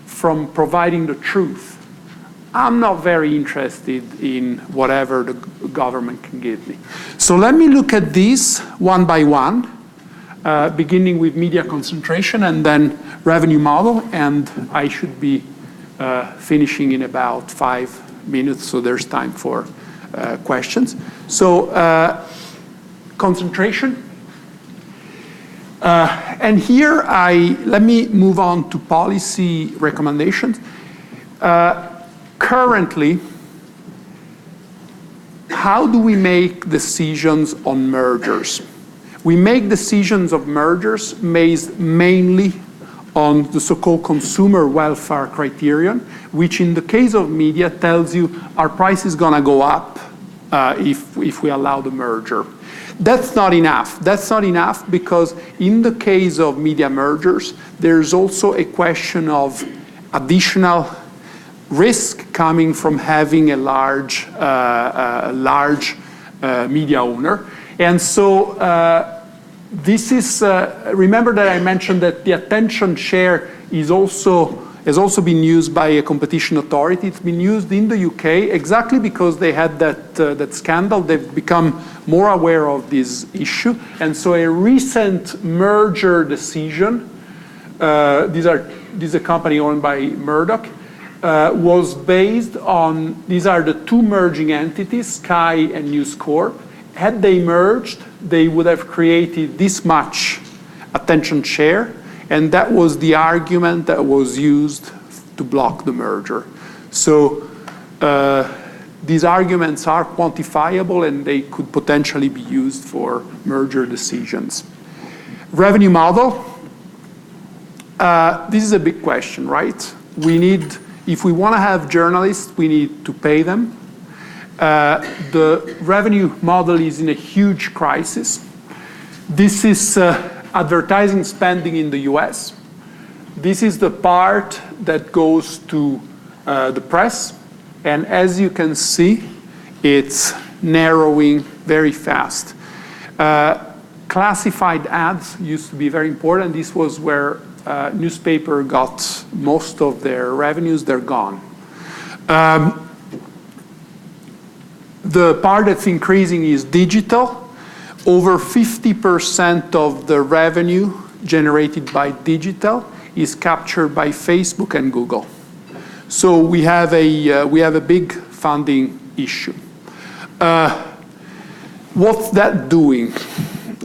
S2: from providing the truth, I'm not very interested in whatever the government can give me. So let me look at these one by one, beginning with media concentration and then revenue model, and I should be finishing in about 5 minutes, so there's time for questions. So concentration. And here, let me move on to policy recommendations. Currently, how do we make decisions on mergers? We make decisions of mergers based mainly on the so-called consumer welfare criterion, which in the case of media tells you our price is going to go up if we allow the merger. That's not enough. That's not enough because in the case of media mergers, there's also a question of additional risk coming from having a large media owner. And so this is, remember that I mentioned that the attention share has also been used by a competition authority. It's been used in the UK exactly because they had that scandal. They've become more aware of this issue. And so a recent merger decision, this is a company owned by Murdoch, was based on, these are the two merging entities, Sky and News Corp. Had they merged, they would have created this much attention share, and that was the argument that was used to block the merger. So these arguments are quantifiable and they could potentially be used for merger decisions. Revenue model. This is a big question, right? If we want to have journalists, we need to pay them. The revenue model is in a huge crisis. This is advertising spending in the US. This is the part that goes to the press. And as you can see, it's narrowing very fast. Classified ads used to be very important. This was where newspaper got most of their revenues. They're gone. The part that's increasing is digital. Over 50% of the revenue generated by digital is captured by Facebook and Google. So we have a big funding issue. What's that doing?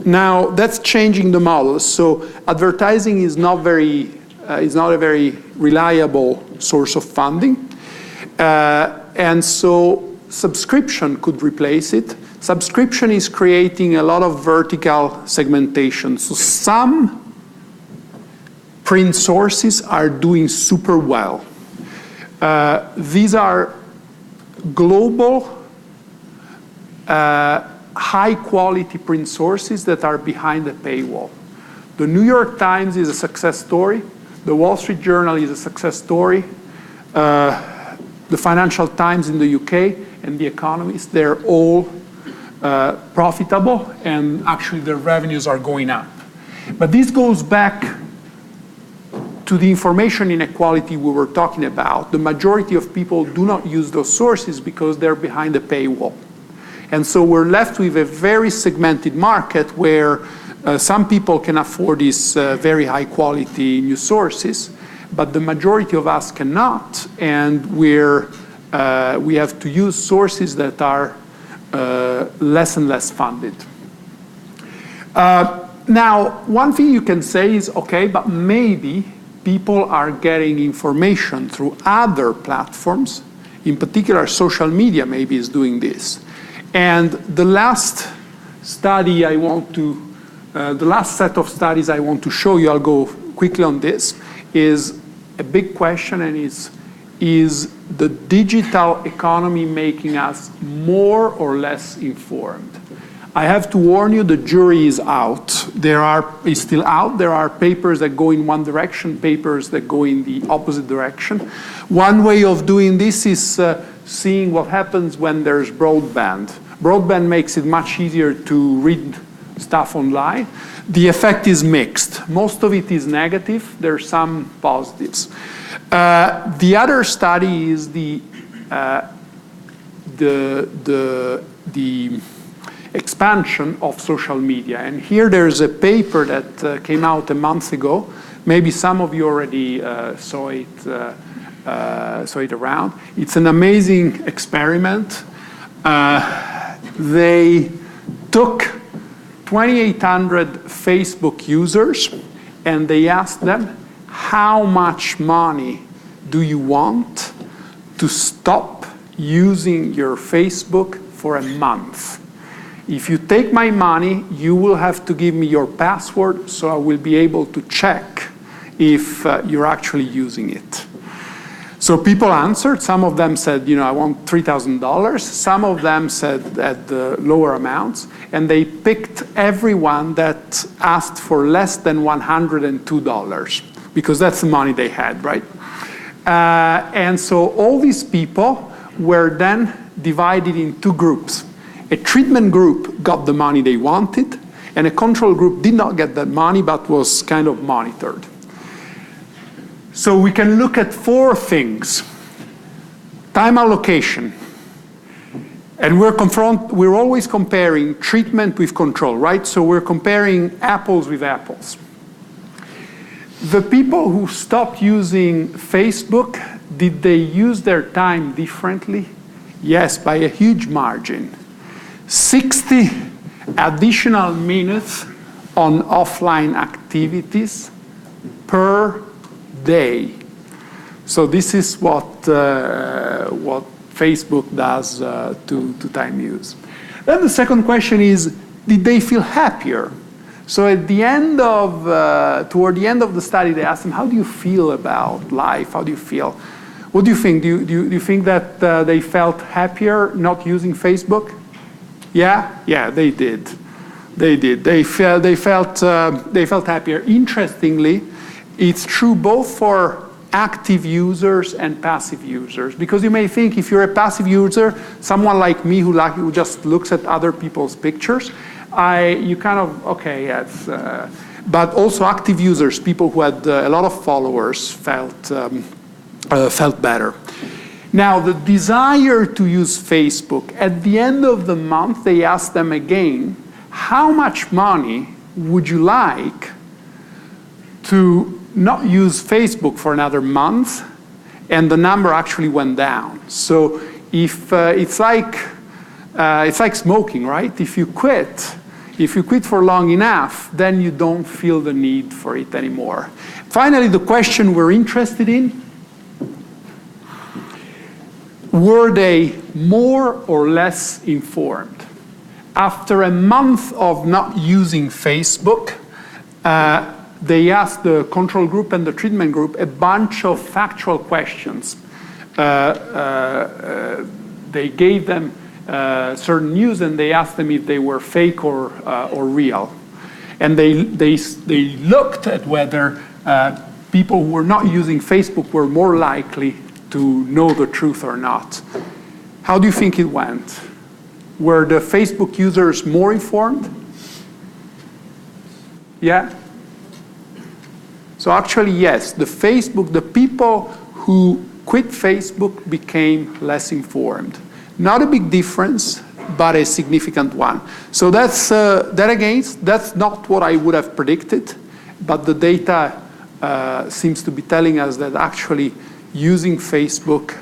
S2: Now that's changing the model. So advertising is not a very reliable source of funding, and so subscription could replace it. Subscription is creating a lot of vertical segmentation. So some print sources are doing super well. These are global, high-quality print sources that are behind the paywall. The New York Times is a success story. The Wall Street Journal is a success story. The Financial Times in the UK and The Economist, they're all profitable, and actually their revenues are going up. But this goes back to the information inequality we were talking about. The majority of people do not use those sources because they're behind the paywall. And so we're left with a very segmented market where some people can afford these very high quality news sources, but the majority of us cannot, and we have to use sources that are less and less funded. Now, one thing you can say is, okay, but maybe people are getting information through other platforms. In particular, social media maybe is doing this. And the last study the last set of studies I want to show you, I'll go quickly on this, is a big question, and is the digital economy making us more or less informed? I have to warn you, the jury is out. Is still out. There are papers that go in one direction, papers that go in the opposite direction. One way of doing this is seeing what happens when there's broadband. Broadband makes it much easier to read stuff online. The effect is mixed. Most of it is negative. There's some positives. The other study is the expansion of social media. And here there's a paper that came out a month ago. Maybe some of you already saw it around. It's an amazing experiment. They took 2,800 Facebook users and they asked them, how much money do you want to stop using your Facebook for a month? If you take my money, you will have to give me your password so I will be able to check if you're actually using it. So people answered. Some of them said, I want $3,000. Some of them said at the lower amounts. And they picked everyone that asked for less than $102 because that's the money they had, right? And so all these people were then divided in two groups. A treatment group got the money they wanted, and a control group did not get that money but was kind of monitored. So we can look at four things. Time allocation. And we're always comparing treatment with control, right? So we're comparing apples with apples. The people who stopped using Facebook, did they use their time differently? Yes, by a huge margin. 60 additional minutes on offline activities per day. So this is what Facebook does to time use. Then the second question is, did they feel happier? So at the end toward the end of the study, they asked them, how do you feel about life? How do you feel? What do you think? Do you think that they felt happier not using Facebook? Yeah, they did. They felt happier. Interestingly, it's true both for active users and passive users. Because you may think if you're a passive user, someone like me who just looks at other people's pictures, you kind of, okay, yes. But also active users, people who had a lot of followers, felt better. Now, the desire to use Facebook, at the end of the month, they asked them again, how much money would you like to not use Facebook for another month? And the number actually went down. So if it's like smoking, right? If you quit for long enough, then you don't feel the need for it anymore. Finally, the question we're interested in, were they more or less informed? After a month of not using Facebook, they asked the control group and the treatment group a bunch of factual questions. They gave them certain news and they asked them if they were fake or real. And they looked at whether people who were not using Facebook were more likely to know the truth or not. How do you think it went? Were the Facebook users more informed? Yeah? So actually, yes, the people who quit Facebook became less informed. Not a big difference, but a significant one. So that's not what I would have predicted, but the data seems to be telling us that actually using Facebook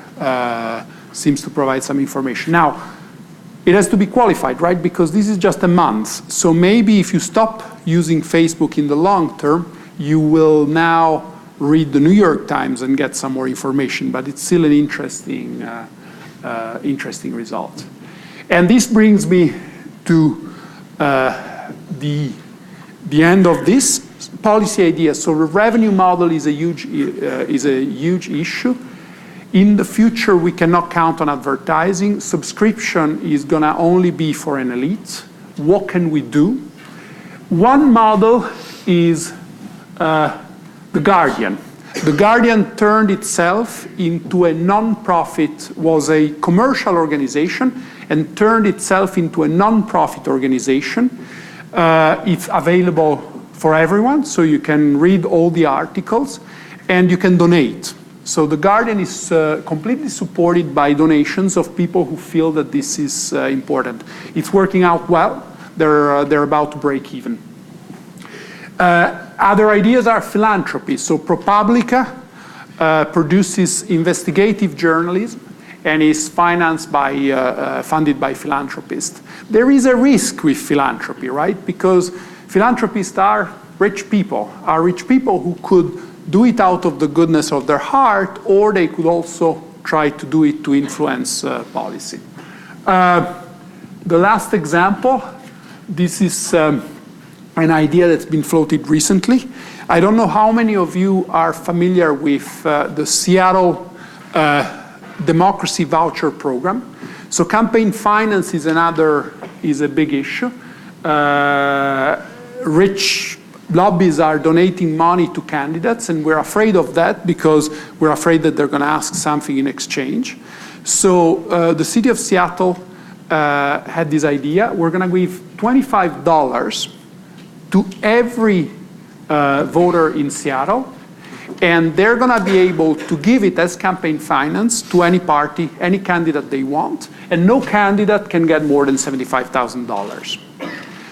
S2: seems to provide some information. Now, it has to be qualified, right? Because this is just a month. So maybe if you stop using Facebook in the long term, you will now read the New York Times and get some more information, but it's still an interesting result. And this brings me to the end of this policy idea. So the revenue model is a huge issue. In the future, we cannot count on advertising. Subscription is going to only be for an elite. What can we do? One model is The Guardian. The Guardian turned itself into a non-profit, was a commercial organization, and turned itself into a non-profit organization. It's available for everyone, so you can read all the articles, and you can donate. So The Guardian is completely supported by donations of people who feel that this is important. It's working out well. They're about to break even. Other ideas are philanthropy. So ProPublica produces investigative journalism and is financed by, funded by philanthropists. There is a risk with philanthropy, right? Because philanthropists are rich people who could do it out of the goodness of their heart, or they could also try to do it to influence policy. The last example, this is an idea that's been floated recently. I don't know how many of you are familiar with the Seattle Democracy Voucher Program. So campaign finance is a big issue. Rich lobbies are donating money to candidates, and we're afraid of that because we're afraid that they're going to ask something in exchange. So the city of Seattle had this idea. We're going to give $25 to every voter in Seattle, and they're going to be able to give it as campaign finance to any party, any candidate they want, and no candidate can get more than $75,000.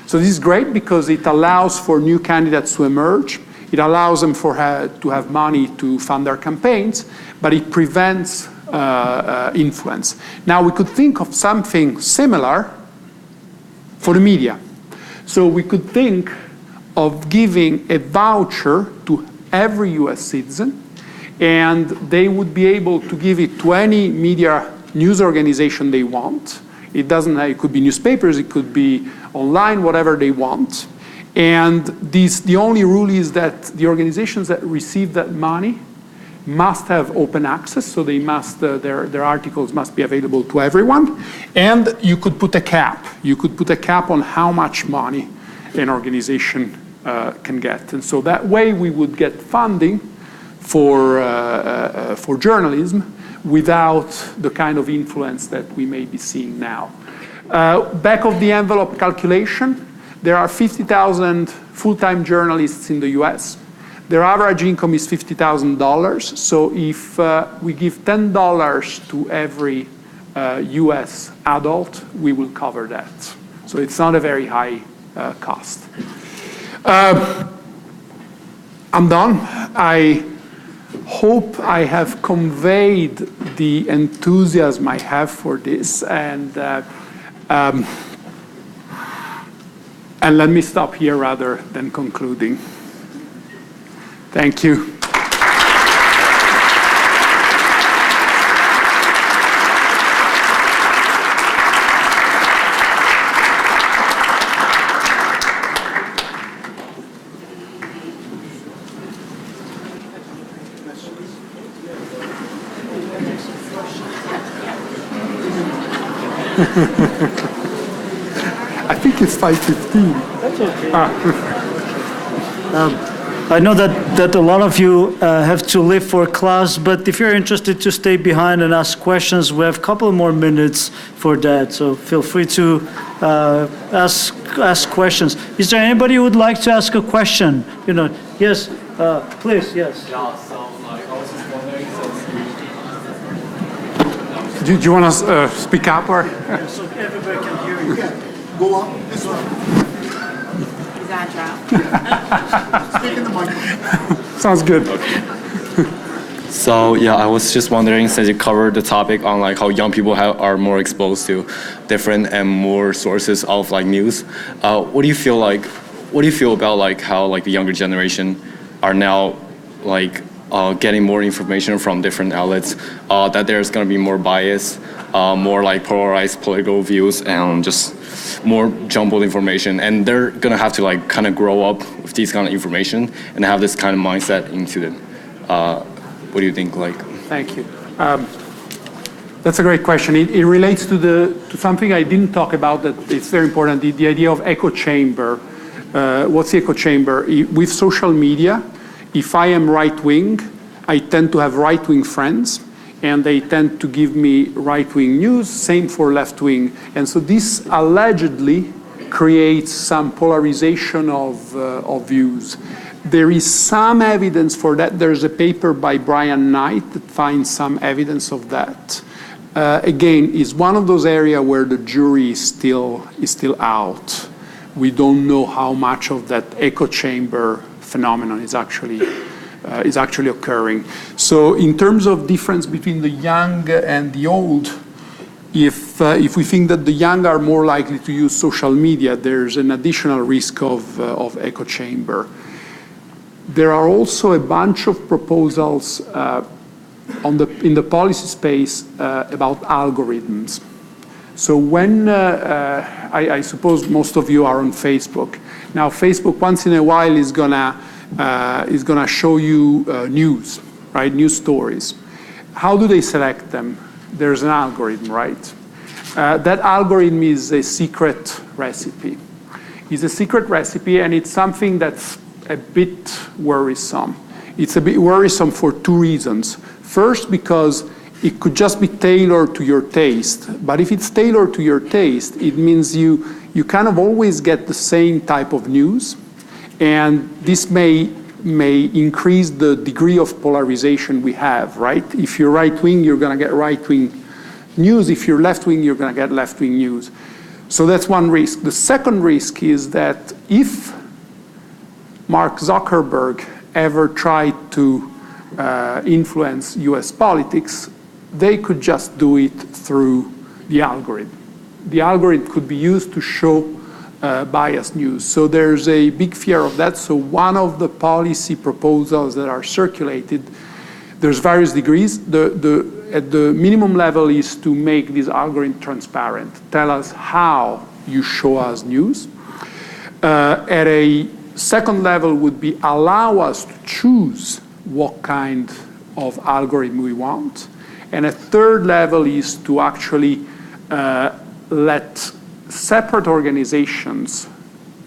S2: So this is great because it allows for new candidates to emerge. It allows them to have money to fund their campaigns, but it prevents influence. Now, we could think of something similar for the media. So we could think of giving a voucher to every US citizen, and they would be able to give it to any media news organization they want. It could be newspapers, it could be online, whatever they want. And the only rule is that the organizations that receive that money must have open access, so they must, their articles must be available to everyone. And you could put a cap. You could put a cap on how much money an organization can get. And so that way we would get funding for journalism without the kind of influence that we may be seeing now. Back of the envelope calculation, there are 50,000 full-time journalists in the US. Their average income is $50,000. So if we give $10 to every US adult, we will cover that. So it's not a very high cost. I'm done. I hope I have conveyed the enthusiasm I have for this, and let me stop here rather than concluding. Thank you. I think it's 5:15.
S3: That's okay. I know that a lot of you have to leave for class, but if you're interested to stay behind and ask questions, we have a couple more minutes for that. So feel free to ask questions. Is there anybody who would like to ask a question? Yes, please, yes.
S4: Yeah, so I was just wondering,
S2: Do you want to speak up, or?
S3: So everybody can hear you.
S1: Yeah, go on this one.
S5: Is that drop?
S1: Speak in the microphone.
S2: Sounds good.
S4: So yeah, I was just wondering, since you covered the topic on how young people are more exposed to different and more sources of news, what do you feel about how the younger generation are now getting more information from different outlets, that there's going to be more bias, more polarized political views, and just more jumbled information, and they're going to have to kind of grow up with these kind of information and have this kind of mindset into them. What do you think?
S2: Thank you. That's a great question. It relates to something I didn't talk about that it's very important, the idea of echo chamber. What's the echo chamber? With social media, if I am right-wing, I tend to have right-wing friends, and they tend to give me right-wing news, same for left-wing. And so this allegedly creates some polarization of views. There is some evidence for that. There's a paper by Brian Knight that finds some evidence of that. Again, is one of those areas where the jury is still out. We don't know how much of that echo chamber phenomenon is actually occurring. So in terms of difference between the young and the old, if we think that the young are more likely to use social media, there's an additional risk of echo chamber. There are also a bunch of proposals in the policy space about algorithms. So when, I suppose most of you are on Facebook. Now Facebook once in a while is gonna show you news, right, news stories. How do they select them? There's an algorithm, right? That algorithm is a secret recipe. It's a secret recipe, and it's something that's a bit worrisome. It's a bit worrisome for two reasons. First, because it could just be tailored to your taste. But if it's tailored to your taste, it means you kind of always get the same type of news. And this may increase the degree of polarization we have, right? If you're right-wing, you're going to get right-wing news. If you're left-wing, you're going to get left-wing news. So that's one risk. The second risk is that if Mark Zuckerberg ever tried to influence US politics, they could just do it through the algorithm. The algorithm could be used to show biased news. So there's a big fear of that. So one of the policy proposals that are circulated, there's various degrees. At the minimum level is to make this algorithm transparent. Tell us how you show us news. At a second level would be allow us to choose what kind of algorithm we want. And a third level is to actually let separate organizations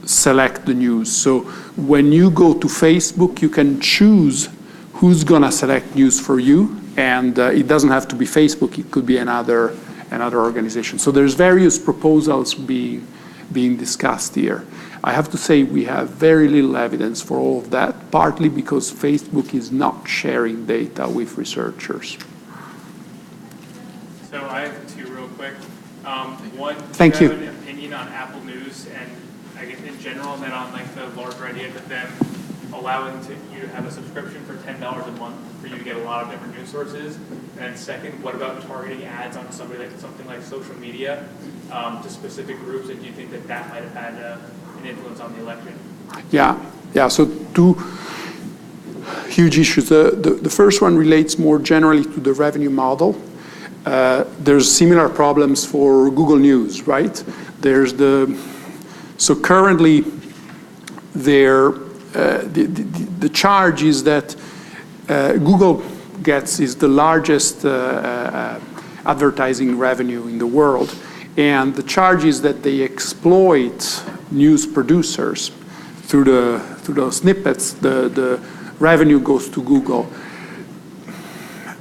S2: select the news. So when you go to Facebook, you can choose who's gonna select news for you. And it doesn't have to be Facebook, it could be another organization. So there's various proposals being discussed here. I have to say we have very little evidence for all of that, partly because Facebook is not sharing data with researchers.
S6: So I have two real quick. One,
S2: Thank
S6: do
S2: you
S6: have an opinion on Apple News and I guess in general, and then on like the larger idea of them allowing you to have a subscription for $10 a month for you to get a lot of different news sources? And second, what about targeting ads on something like social media to specific groups? And do you think that might have had an influence on the election?
S2: Yeah. So two huge issues. The first one relates more generally to the revenue model. There's similar problems for Google News, right? So currently the charge is that Google is the largest advertising revenue in the world. And the charge is that they exploit news producers through those snippets. The revenue goes to Google.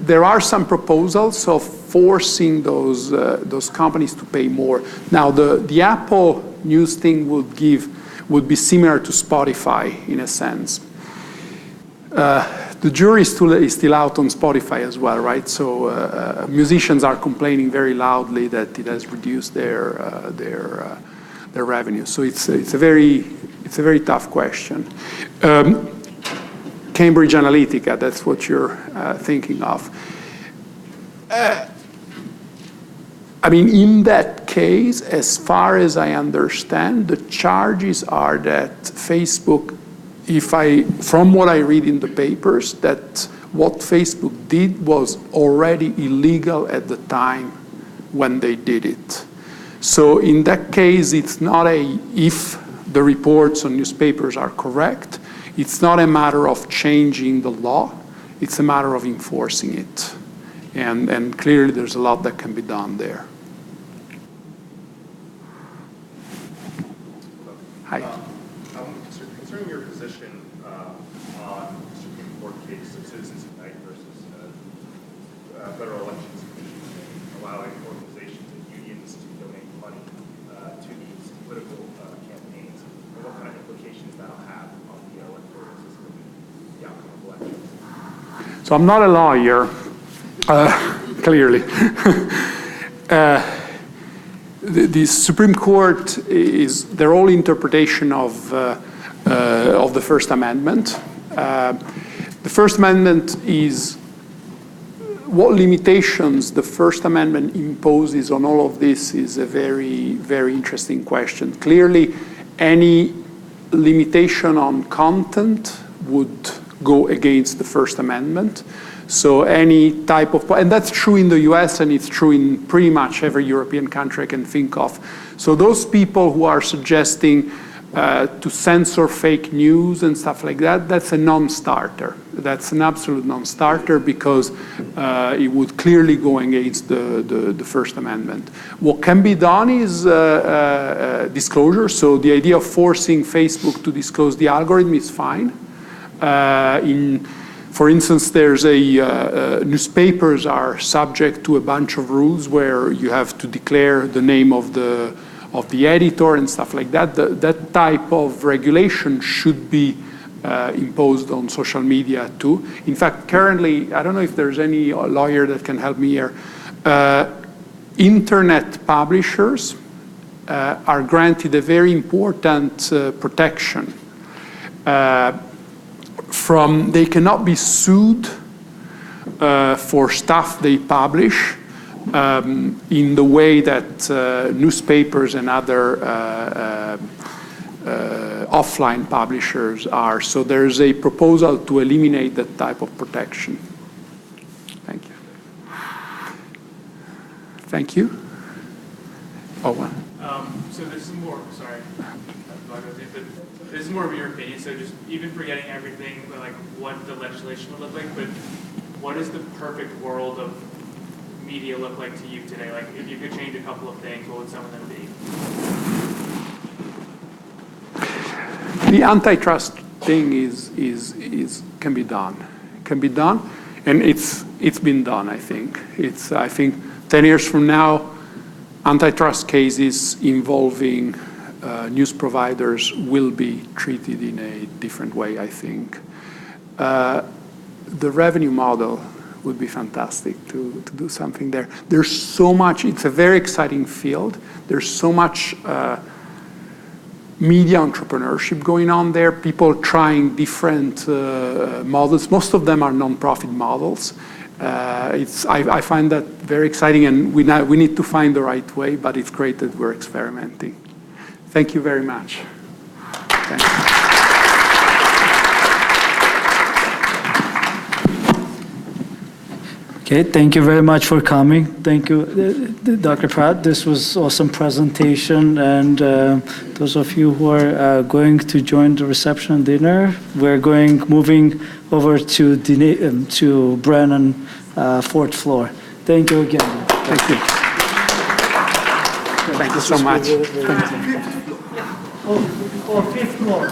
S2: There are some proposals of forcing those companies to pay more. Now, the Apple News thing would be similar to Spotify in a sense. The jury is still out on Spotify as well, right? So musicians are complaining very loudly that it has reduced their revenue. So it's a very tough question. Cambridge Analytica, that's what you're thinking of. I mean, in that case, as far as I understand, the charges are that Facebook, from what I read in the papers, that what Facebook did was already illegal at the time when they did it. So in that case, it's not if the reports on newspapers are correct, it's not a matter of changing the law, it's a matter of enforcing it. And clearly there's a lot that can be done there. Hi.
S7: Concerning your position on the Supreme Court case of Citizens Unite versus Federal Elections Commission, allowing organizations and unions to donate money to these political campaigns, and what kind of implications that'll have on the electoral system, the outcome of elections?
S2: So I'm not a lawyer, clearly. The Supreme Court is their whole interpretation of the First Amendment. The First Amendment is what limitations the First Amendment imposes on all of this is a very, very interesting question. Clearly, any limitation on content would go against the First Amendment. So any type of, and that's true in the US and it's true in pretty much every European country I can think of. So those people who are suggesting to censor fake news and stuff like that, that's a non-starter. That's an absolute non-starter because it would clearly go against the First Amendment. What can be done is disclosure. So the idea of forcing Facebook to disclose the algorithm is fine. For instance, there's newspapers are subject to a bunch of rules where you have to declare the name of the editor and stuff like that. That type of regulation should be imposed on social media too. In fact, currently, I don't know if there's any lawyer that can help me here. Internet publishers are granted a very important protection. They cannot be sued for stuff they publish in the way that newspapers and other offline publishers are. So there's a proposal to eliminate that type of protection. Thank you. Thank you. Oh, well.
S6: So this is more, sorry, this is more of your opinion, so just even forgetting everything, like what the legislation would look like, but what does the perfect world of media look like to you today? Like if you could change a couple of things, what would some of them be?
S2: The antitrust thing can be done, and it's been done. I think 10 years from now, antitrust cases involving news providers will be treated in a different way. I think the revenue model would be fantastic to do something there. There's so much. It's a very exciting field. There's so much media entrepreneurship going on there, people trying different models. Most of them are nonprofit models. I find that very exciting, and we need to find the right way, but it's great that we're experimenting. Thank you very much. Thanks.
S3: Okay, thank you very much for coming. Thank you, Dr. Prat. This was awesome presentation, and those of you who are going to join the reception and dinner, we're moving over to Brennan, fourth floor. Thank you again.
S2: Thank you. Thank you so much. Thank you.
S3: Oh, fifth floor.